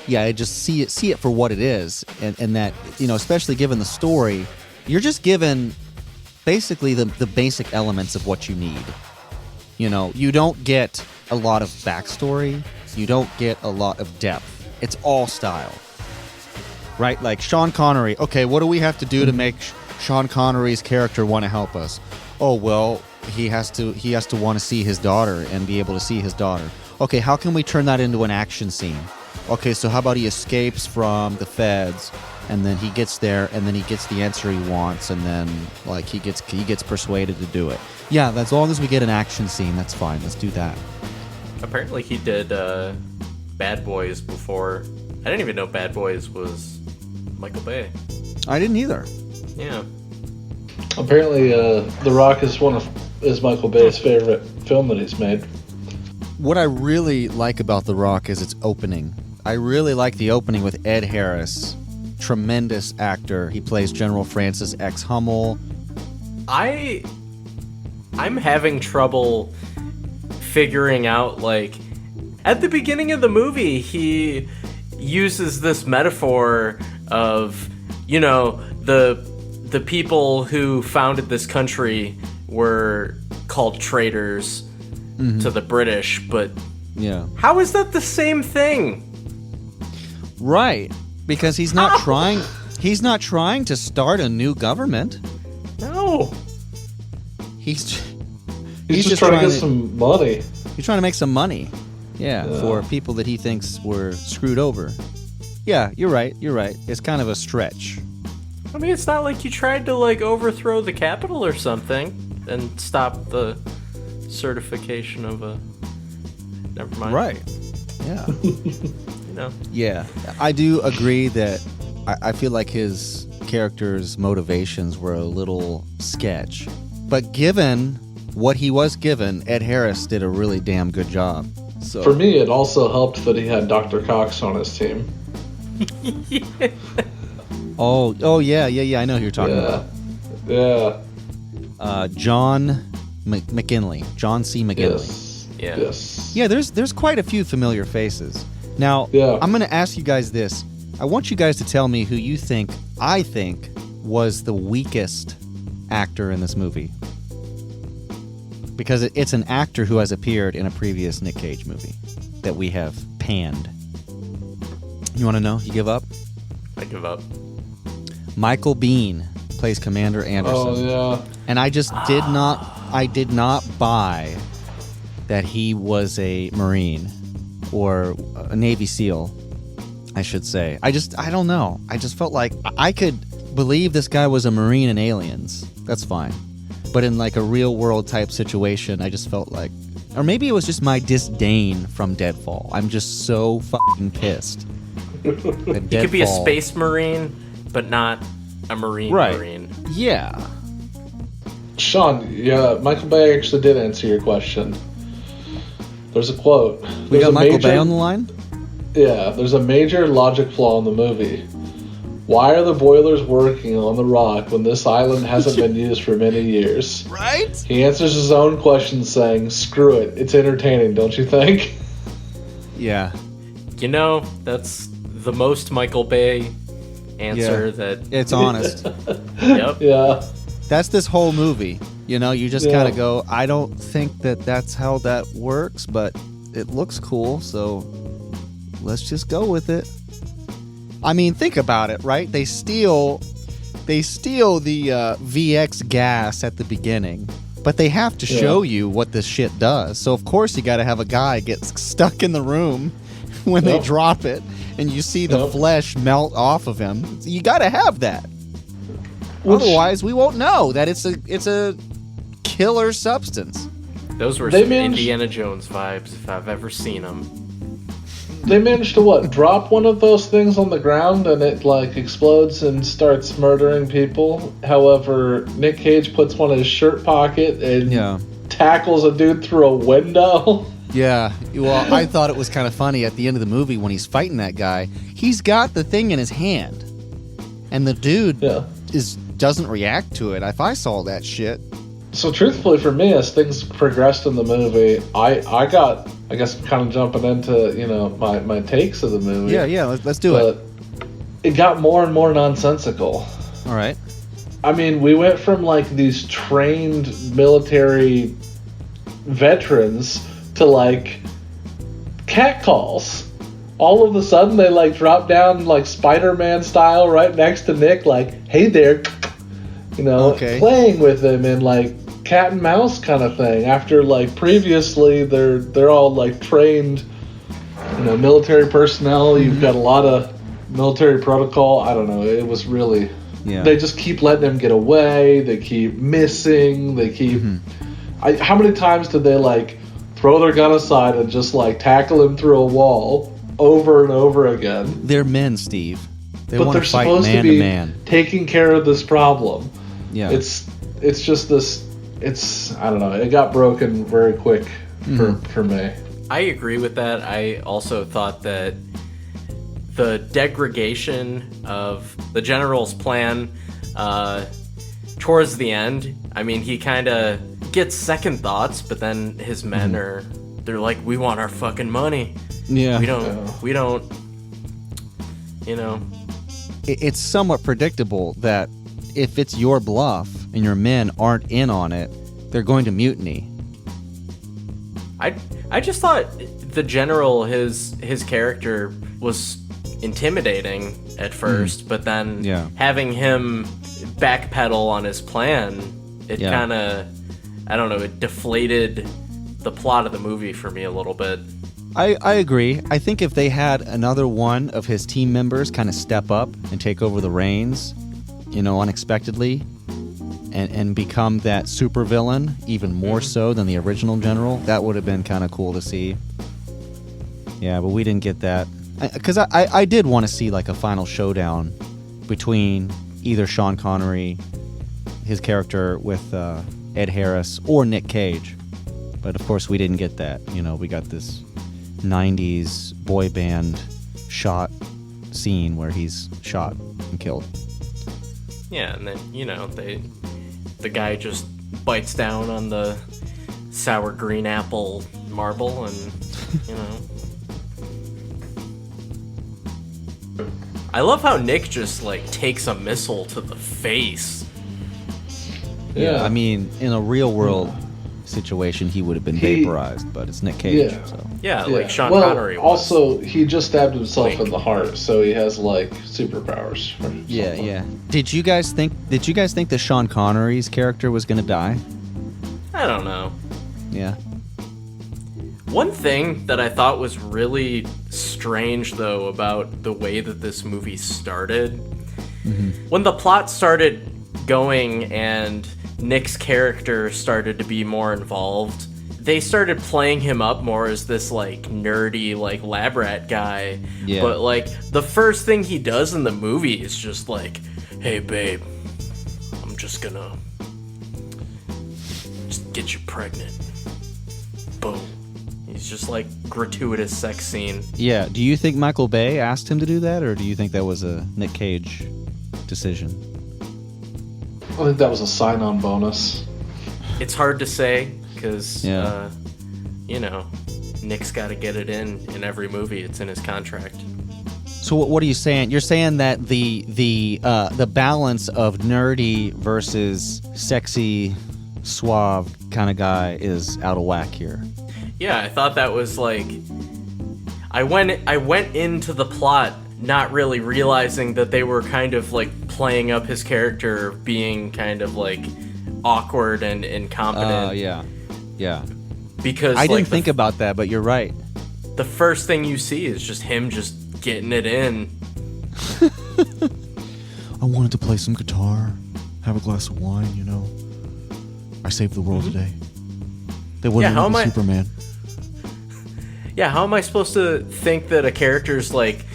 Yeah, I just see it for what it is, and that, especially given the story, you're just given basically the basic elements of what you need. You don't get a lot of backstory, you don't get a lot of depth. It's all style, right? Like Sean Connery. Okay, what do we have to do to make Sean Connery's character want to help us? Oh well, he has to want to see his daughter and be able to see his daughter. Okay, how can we turn that into an action scene? Okay, so how about he escapes from the feds, and then he gets there, and then he gets the answer he wants, and then like he gets persuaded to do it. Yeah, as long as we get an action scene, that's fine. Let's do that. Apparently, he did Bad Boys before. I didn't even know Bad Boys was Michael Bay. I didn't either. Yeah. Apparently, The Rock is is Michael Bay's favorite film that he's made. What I really like about The Rock is its opening. I really like the opening with Ed Harris. Tremendous actor. He plays General Francis X. Hummel. I'm having trouble figuring out, like, at the beginning of the movie, he uses this metaphor of, the people who founded this country were called traitors to the British, but yeah, how is that the same thing? Right, because he's not trying. He's not trying to start a new government. No, he's just trying to get some money. He's trying to make some money. Yeah, for people that he thinks were screwed over. Yeah, you're right. You're right. It's kind of a stretch. I mean, it's not like you tried to overthrow the Capitol or something and stop the certification of a. Never mind. Right. Yeah. Yeah, I do agree that I feel like his character's motivations were a little sketch. But given what he was given, Ed Harris did a really damn good job. So for me, it also helped that he had Dr. Cox on his team. Yeah. Oh yeah. I know who you're talking about. Yeah. John McGinley. John C. McGinley. Yes. Yeah. Yes. Yeah, there's quite a few familiar faces. Now, I'm going to ask you guys this. I want you guys to tell me who you think was the weakest actor in this movie. Because it's an actor who has appeared in a previous Nic Cage movie that we have panned. You want to know? You give up? I give up. Michael Biehn plays Commander Anderson. Oh, yeah. And I just did not buy that he was a Marine or a Navy SEAL, I should say. I don't know. I just felt like I could believe this guy was a Marine in Aliens. That's fine. But in like a real world type situation, I just felt like, or maybe it was just my disdain from Deadfall. I'm just so fucking pissed. He could be a space Marine, but not a Marine Marine. Yeah. Sean, yeah, Michael Bay actually did answer your question. There's a quote. We got Michael Bay on the line? Yeah, there's a major logic flaw in the movie. Why are the boilers working on the rock when this island hasn't been used for many years? Right? He answers his own question saying, screw it, it's entertaining, don't you think? Yeah. You know, that's the most Michael Bay answer that... It's honest. Yep. Yeah. That's this whole movie. You know, you just kind of go, I don't think that that's how that works, but it looks cool, so let's just go with it. I mean, think about it, right? They steal the VX gas at the beginning, but they have to show you what this shit does. So of course you got to have a guy get stuck in the room when they drop it, and you see the flesh melt off of him. You got to have that. Otherwise, we won't know that it's a killer substance. Those were some Indiana Jones vibes if I've ever seen them. They managed to drop one of those things on the ground and it explodes and starts murdering people. However, Nic Cage puts one in his shirt pocket and tackles a dude through a window. Yeah, well, I thought it was kind of funny at the end of the movie when he's fighting that guy. He's got the thing in his hand, and the dude doesn't react to it. If I saw that shit. So truthfully for me, as things progressed in the movie, I guess I'm kind of jumping into, my takes of the movie. Yeah, let's do it. It got more and more nonsensical. All right. I mean, we went from these trained military veterans to catcalls. All of a sudden they drop down Spider-Man style right next to Nick, hey there, playing with him and cat and mouse kind of thing. After previously they're all trained, military personnel. You've got a lot of military protocol. I don't know. It was really. Yeah. They just keep letting them get away. They keep missing. They keep. How many times did they throw their gun aside and just tackle him through a wall over and over again? They're men, Steve. They but want they're to fight supposed man to be man. Taking care of this problem. Yeah. It's just this. I don't know. It got broken very quick for me. I agree with that. I also thought that the degradation of the general's plan towards the end, I mean, he kind of gets second thoughts, but then his men they're like, we want our fucking money. Yeah. We don't, It's somewhat predictable that if it's your bluff and your men aren't in on it, they're going to mutiny. I just thought the general, his character was intimidating at first, but then having him backpedal on his plan, it kind of, I don't know, it deflated the plot of the movie for me a little bit. I agree. I think if they had another one of his team members kind of step up and take over the reins, unexpectedly, and become that supervillain even more so than the original general, that would have been kind of cool to see. Yeah, but we didn't get that. Because I did want to see a final showdown between either Sean Connery, his character with Ed Harris, or Nic Cage. But of course we didn't get that. We got this 90s boy band shot scene where he's shot and killed. Yeah, and then, the guy just bites down on the sour green apple marble and, I love how Nick just, takes a missile to the face. Yeah, I mean, in a real world situation, he would have been vaporized, but it's Nic Cage. Yeah. So. Yeah, like Sean well, Connery was. Also, he just stabbed himself in the heart, so he has like superpowers. Yeah. Did you guys think that Sean Connery's character was going to die? I don't know. Yeah. One thing that I thought was really strange, though, about the way that this movie started, when the plot started going and Nick's character started to be more involved, they started playing him up more as this, like, nerdy, like, lab rat guy. Yeah. But, like, the first thing he does in the movie is just like, hey, babe, I'm just gonna get you pregnant. Boom. He's just like gratuitous sex scene. Yeah. Do you think Michael Bay asked him to do that, or do you think that was a Nic Cage decision? I think that was a sign-on bonus. It's hard to say because, you know, Nick's got to get it in every movie. It's in his contract. So what are you saying? You're saying that the balance of nerdy versus sexy, suave kind of guy is out of whack here. Yeah, I thought that was like, I went into the plot not really realizing that they were kind of like playing up his character being kind of like awkward and incompetent. Yeah. Because I like, didn't think about that, but you're right. The first thing you see is just him just getting it in. I wanted to play some guitar, have a glass of wine, you know. I saved the world today. They wouldn't how be am I- Superman. Yeah, how am I supposed to think that a character's like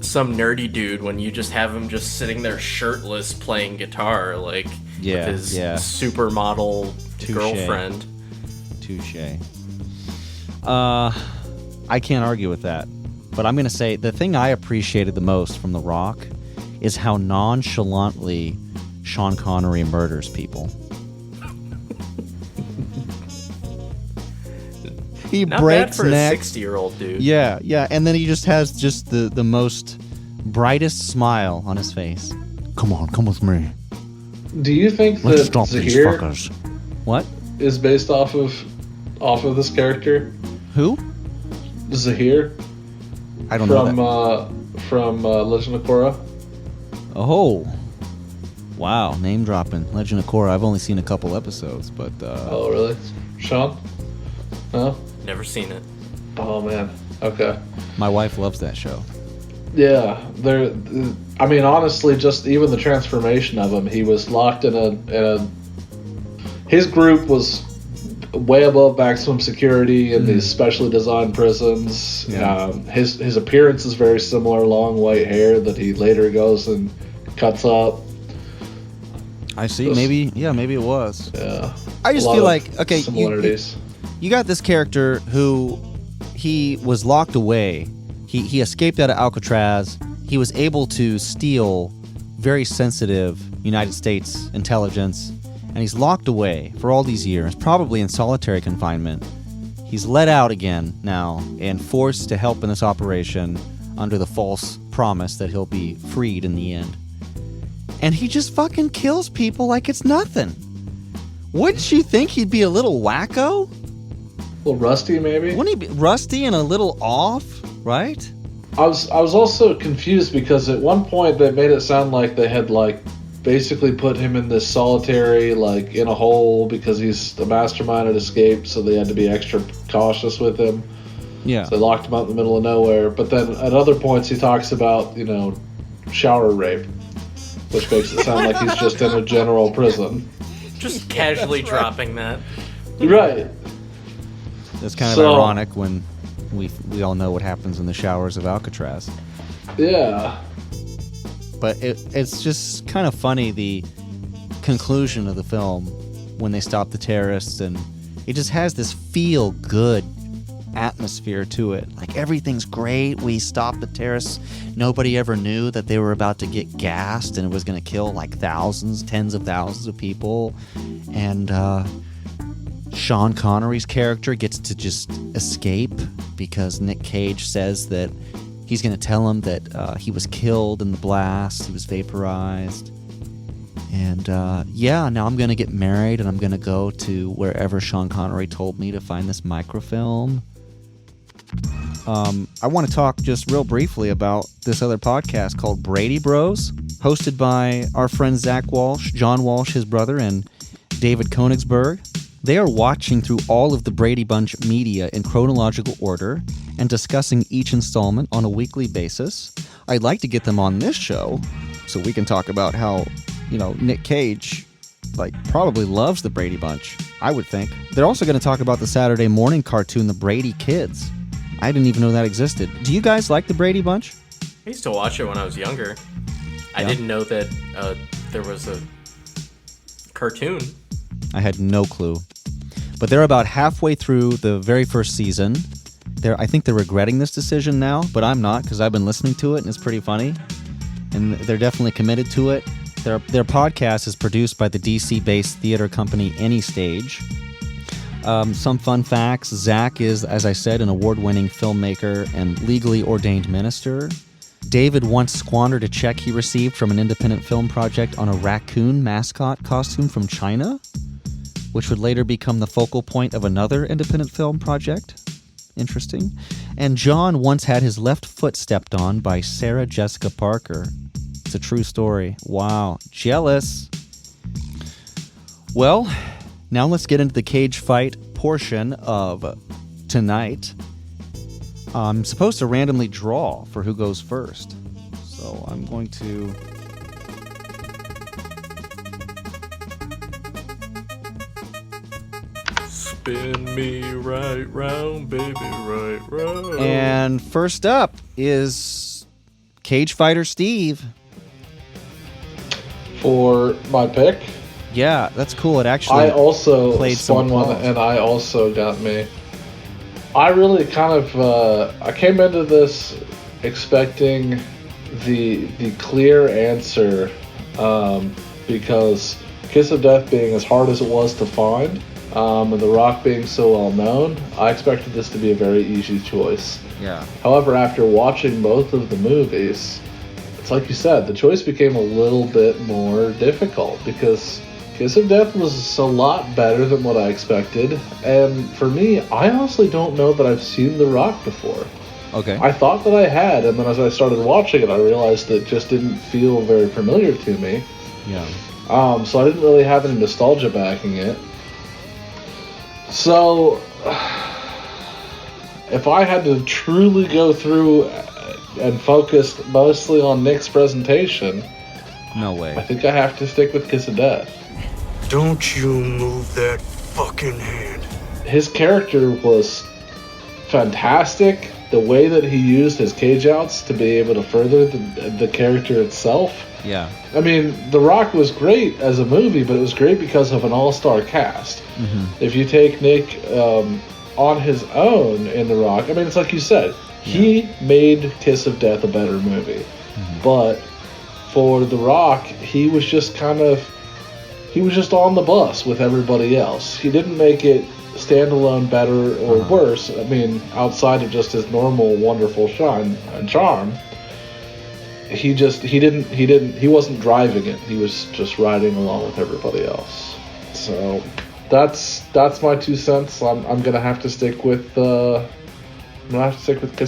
some nerdy dude when you just have him just sitting there shirtless playing guitar, like with his supermodel girlfriend? Touche. I can't argue with that. But I'm going to say the thing I appreciated the most from The Rock is how nonchalantly Sean Connery murders people. He Not breaks bad for necks. a 60-year-old dude. Yeah, and then he just has just the most brightest smile on his face. Come on, come with me. Do you think Let's that stop these Zahir fuckers. What? is based off of this character? Who? Zahir. I don't know that. From Legend of Korra. Oh. Wow, name dropping. Legend of Korra. I've only seen a couple episodes, but Oh, really? Sean? No? Never seen it. Oh, man. Okay. my wife loves that show. Yeah, I mean, honestly, just even the transformation of him. He was locked in a. His group was way above maximum security in these specially designed prisons. Yeah. His appearance is very similar, long white hair that he later goes and cuts up. I see. Maybe it was. Yeah. I just feel like, okay, similarities. You got this character who he was locked away. He escaped out of Alcatraz. He was able to steal very sensitive United States intelligence, and he's locked away for all these years, probably in solitary confinement. He's let out again now and forced to help in this operation under the false promise that he'll be freed in the end. And he just fucking kills people like it's nothing. Wouldn't you think he'd be a little wacko? A little rusty, maybe? Wouldn't he be rusty and a little off, right? I was also confused because at one point they made it sound like they had basically put him in this solitary in a hole because he's the mastermind had escaped, so they had to be extra cautious with him. Yeah. So they locked him out in the middle of nowhere. But then at other points he talks about, shower rape, which makes it sound like he's just in a general prison. Just casually dropping that. Right. It's kind of ironic when we all know what happens in the showers of Alcatraz. Yeah. But it's just kind of funny, the conclusion of the film when they stop the terrorists, and it just has this feel-good atmosphere to it. Like, everything's great. We stopped the terrorists. Nobody ever knew that they were about to get gassed and it was going to kill thousands, tens of thousands of people. And Sean Connery's character gets to just escape because Nic Cage says that he's going to tell him that he was killed in the blast, he was vaporized. And now I'm going to get married, and I'm going to go to wherever Sean Connery told me to find this microfilm. I want to talk just real briefly about this other podcast called Brady Bros, hosted by our friend Zach Walsh, John Walsh, his brother, and David Koenigsberg. They are watching through all of the Brady Bunch media in chronological order and discussing each installment on a weekly basis. I'd like to get them on this show so we can talk about how, Nic Cage, probably loves the Brady Bunch, I would think. They're also going to talk about the Saturday morning cartoon, The Brady Kids. I didn't even know that existed. Do you guys like the Brady Bunch? I used to watch it when I was younger. I didn't know that there was a cartoon. I had no clue. But they're about halfway through the very first season. I think they're regretting this decision now, but I'm not, because I've been listening to it and it's pretty funny. And they're definitely committed to it. Their podcast is produced by the DC-based theater company Any Stage. Some fun facts. Zach is, as I said, an award-winning filmmaker and legally ordained minister. David once squandered a check he received from an independent film project on a raccoon mascot costume from China, which would later become the focal point of another independent film project. Interesting. And John once had his left foot stepped on by Sarah Jessica Parker. It's a true story. Wow. Jealous. Well, now let's get into the cage fight portion of tonight. I'm supposed to randomly draw for who goes first. So I'm going to... Spin me right round, baby, right round. And first up is Cage Fighter Steve. For my pick? Yeah, that's cool. It actually I also played spun some one, calls. and I also got me. I really kind of I came into this expecting the clear answer, because Kiss of Death being as hard as it was to find, and The Rock being so well known, I expected this to be a very easy choice. Yeah. However, after watching both of the movies, it's like you said, the choice became a little bit more difficult because Kiss of Death was a lot better than what I expected. And for me, I honestly don't know that I've seen The Rock before. Okay. I thought that I had, and then as I started watching it, I realized it just didn't feel very familiar to me. Yeah. So I didn't really have any nostalgia backing it. So, if I had to truly go through and focus mostly on Nick's presentation, no way. I think I have to stick with Kiss of Death. Don't you move that fucking hand. His character was fantastic. The way that he used his cage outs to be able to further the character itself. Yeah. I mean, The Rock was great as a movie, but it was great because of an all-star cast. Mm-hmm. If you take Nick on his own in The Rock, I mean, it's like you said, he made Kiss of Death a better movie. Mm-hmm. But for The Rock, he was just on the bus with everybody else. He didn't make it standalone better or worse. I mean, outside of just his normal wonderful shine and charm, he wasn't driving it. He was just riding along with everybody else. So that's my 2 cents. I'm gonna have to stick with Kiss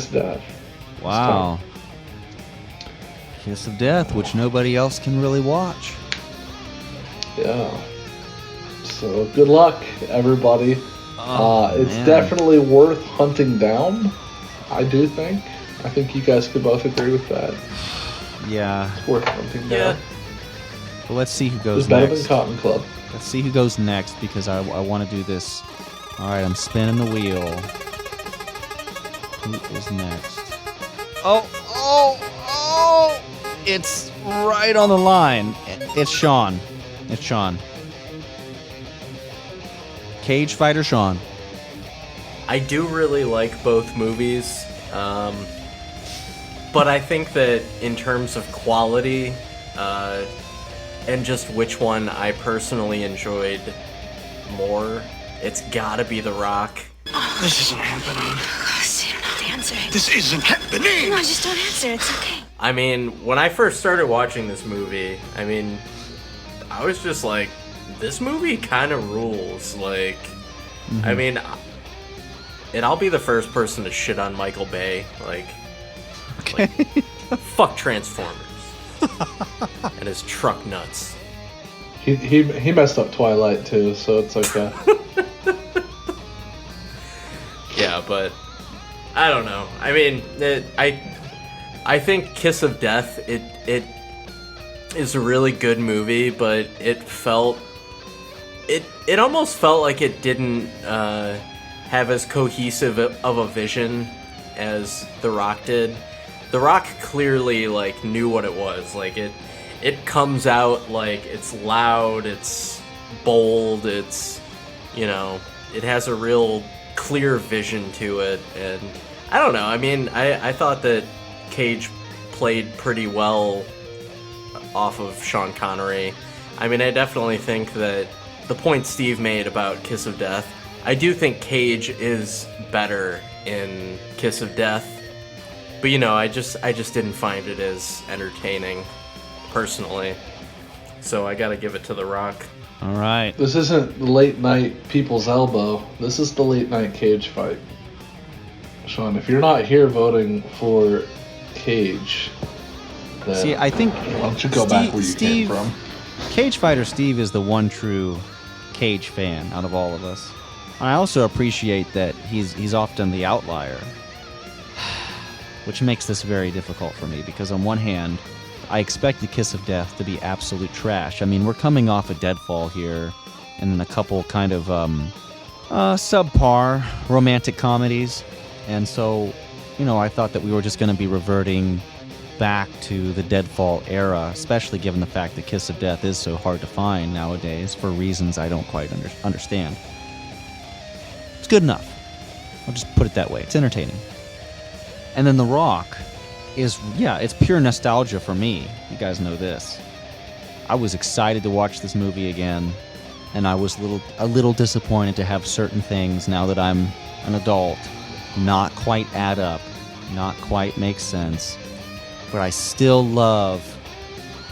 of Death. Wow. Kiss of Death, which nobody else can really watch. Yeah. So good luck, everybody. It's man. definitely worth hunting down. I do think. I think you guys could both agree with that. Yeah. It's worth hunting down. Well, let's see who goes It's better next. than Cotton Club. Let's see who goes next because I want to do this. All right, I'm spinning the wheel. Who is next? Oh! It's right on the line. It's Sean. Cage Fighter Sean. I do really like both movies, but I think that in terms of quality, and just which one I personally enjoyed more, it's gotta be The Rock. This isn't happening. Gus, you don't have to answer it. This isn't happening. No, just don't answer. It's okay. I mean, when I first started watching this movie, I mean, I was just like, this movie kind of rules. Like, I mean, and I'll be the first person to shit on Michael Bay. Like, fuck Transformers and his truck nuts. He messed up Twilight too, so it's okay. Yeah, but I don't know. I mean, I think Kiss of Death, it is a really good movie, but it almost felt like it didn't have as cohesive of a vision as The Rock did. The Rock clearly like knew what it was. Like it comes out like it's loud, it's bold, it's, you know, it has a real clear vision to it. And I don't know, I mean, I thought that Cage played pretty well off of Sean Connery. I mean, I definitely think that the point Steve made about Kiss of Death, I do think Cage is better in Kiss of Death, but you know, I just didn't find it as entertaining personally, so I gotta give it to The Rock. All right. This isn't late night People's Elbow. This is the late night Cage fight. Sean, if you're not here voting for Cage, then see, I think why don't you go back where you came from? Cage Fighter Steve is the one true Cage fan out of all of us. I also appreciate that he's often the outlier, which makes this very difficult for me, because on one hand, I expected Kiss of Death to be absolute trash. I mean, we're coming off a Deadfall here, and then a couple kind of subpar romantic comedies, and so, you know, I thought that we were just going to be reverting back to the Deadfall era, especially given the fact that Kiss of Death is so hard to find nowadays for reasons I don't quite understand. It's good enough. I'll just put it that way. It's entertaining. And then The Rock is, yeah, it's pure nostalgia for me. You guys know this. I was excited to watch this movie again, and I was a little disappointed to have certain things, now that I'm an adult, not quite add up, not quite make sense. But I still love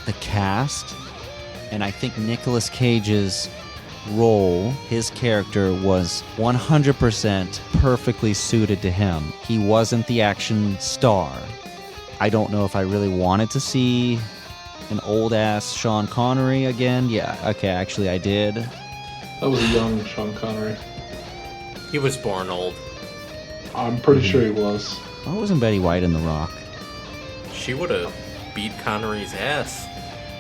the cast, and I think Nicolas Cage's role, his character, was 100% perfectly suited to him. He wasn't the action star. I don't know if I really wanted to see an old-ass Sean Connery again. Yeah, okay, actually I did. That was a young Sean Connery. He was born old. I'm pretty sure he was. Why wasn't Betty White in The Rock? She would have beat Connery's ass.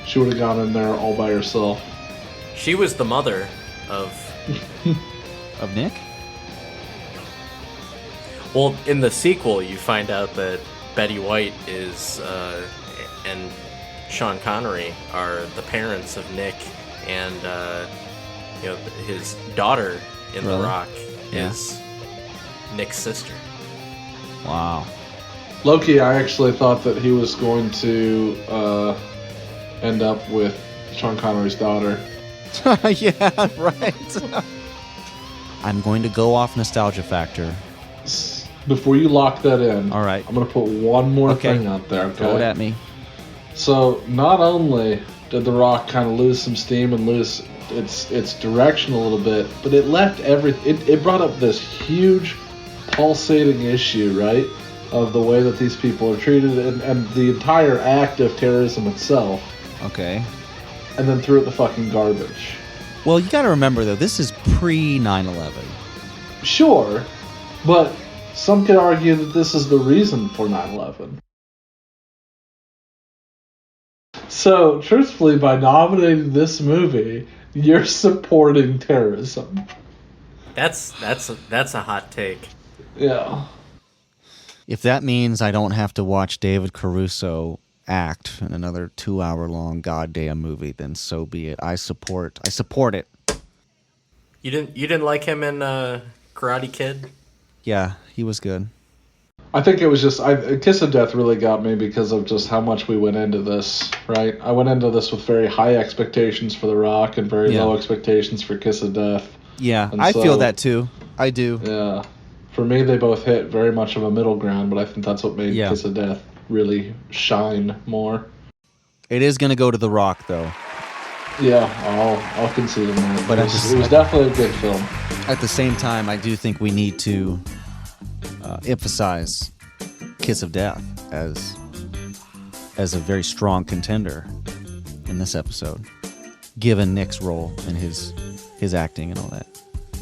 She would have gone in there all by herself. She was the mother of... of Nick? Well, in the sequel, you find out that Betty White is, and Sean Connery are the parents of Nick, and, you know, his daughter in The Rock is Nick's sister. Wow. Loki, I actually thought that he was going to end up with Sean Connery's daughter. Yeah, right. I'm going to go off nostalgia factor. Before you lock that in, all right, I'm going to put one more thing out there. Okay? Throw it at me. So, not only did The Rock kind of lose some steam and lose its direction a little bit, but it left it brought up this huge pulsating issue, right? Of the way that these people are treated and the entire act of terrorism itself. Okay. And then threw it the fucking garbage. Well, you got to remember, though, this is pre-9/11. Sure, but some could argue that this is the reason for 9/11. So, truthfully, by nominating this movie, you're supporting terrorism. That's a hot take. Yeah. If that means I don't have to watch David Caruso act in another 2-hour-long goddamn movie, then so be it. I support it. You didn't like him in Karate Kid? Yeah, he was good. I think it was just Kiss of Death really got me because of just how much we went into this, right? I went into this with very high expectations for The Rock and very low expectations for Kiss of Death. Yeah, I feel that too. I do. Yeah. For me, they both hit very much of a middle ground, but I think that's what made Kiss of Death really shine more. It is going to go to The Rock, though. Yeah, I'll concede on that. But it was definitely a good film. At the same time, I do think we need to emphasize Kiss of Death as a very strong contender in this episode, given Nick's role and his acting and all that,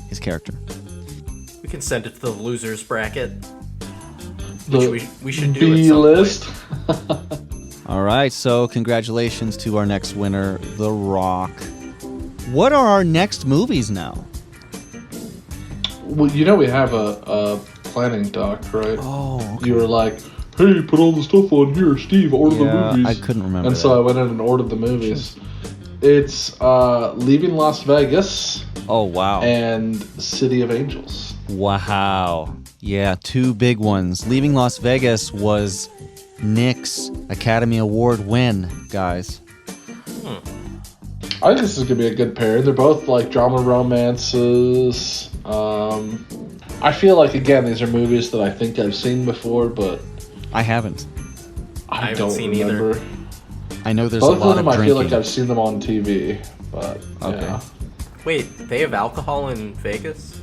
his character. We can send it to the losers bracket, which we should do B-list. at some point. All right, so congratulations to our next winner, The Rock. What are our next movies now? Well, we have a planning doc, right? Oh, okay. You were like, hey, put all the stuff on here, Steve, order the movies. I couldn't remember And so I went in and ordered the movies. It's Leaving Las Vegas. Oh, wow. And City of Angels. Wow. Yeah, two big ones. Leaving Las Vegas was Nick's Academy Award win, guys. I think this is going to be a good pair. They're both like drama romances. I feel like, again, these are movies that I think I've seen before, but I haven't. I haven't don't seen remember. either. I know there's both a lot of them. of I drinking. feel like I've seen them on TV, but Okay. yeah. Wait, they have alcohol in Vegas?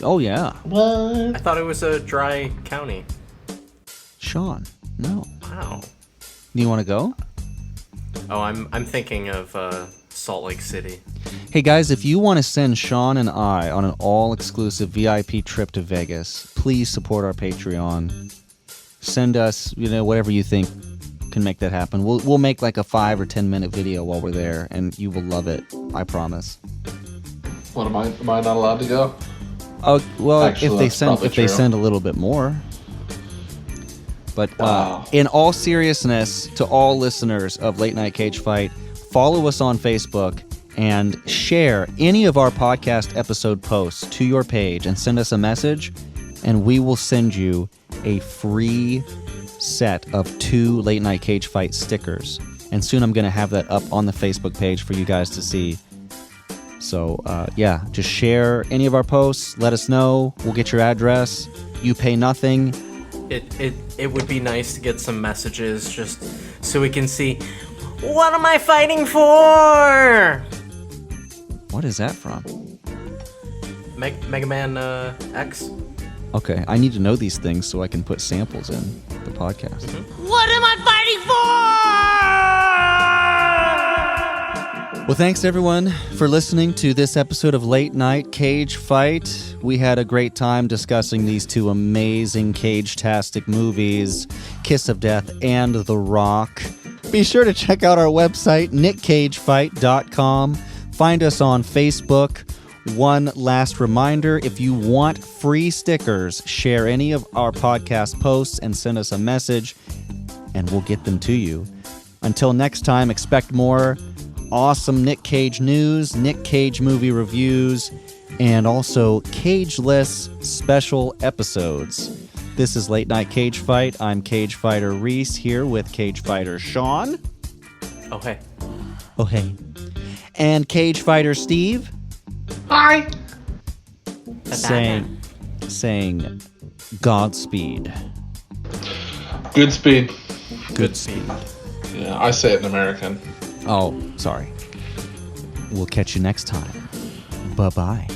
Oh, yeah. What? I thought it was a dry county. Sean, no. Wow. Do you want to go? Oh, I'm thinking of Salt Lake City. Hey, guys, if you want to send Sean and I on an all-exclusive VIP trip to Vegas, please support our Patreon. Send us, whatever you think can make that happen. We'll make like a 5 or 10 minute video while we're there, and you will love it. I promise. What am I not allowed to go? Oh well, Actually, if they send a little bit more. But Wow. In all seriousness, to all listeners of Late Night Cage Fight, follow us on Facebook and share any of our podcast episode posts to your page and send us a message, and we will send you a free set of 2 Late Night Cage Fight stickers. And soon I'm going to have that up on the Facebook page for you guys to see. So, just share any of our posts. Let us know. We'll get your address. You pay nothing. It would be nice to get some messages just so we can see, what am I fighting for? What is that from? Mega Man X? Okay, I need to know these things so I can put samples in the podcast. What am I fighting for? Well, thanks everyone for listening to this episode of Late Night Cage Fight. We had a great time discussing these 2 amazing Cage-tastic movies, Kiss of Death and The Rock. Be sure to check out our website, NicCageFight.com. Find us on Facebook. One last reminder, if you want free stickers, share any of our podcast posts and send us a message, and we'll get them to you. Until next time, expect more awesome Nic Cage news, Nic Cage movie reviews, and also Cageless special episodes. This is Late Night Cage Fight. I'm Cage Fighter Reese here with Cage Fighter Sean. Oh, hey. Oh, hey. And Cage Fighter Steve. Hi. Saying Godspeed. Good speed. Good speed. Yeah, I say it in American. Oh, sorry. We'll catch you next time. Bye-bye.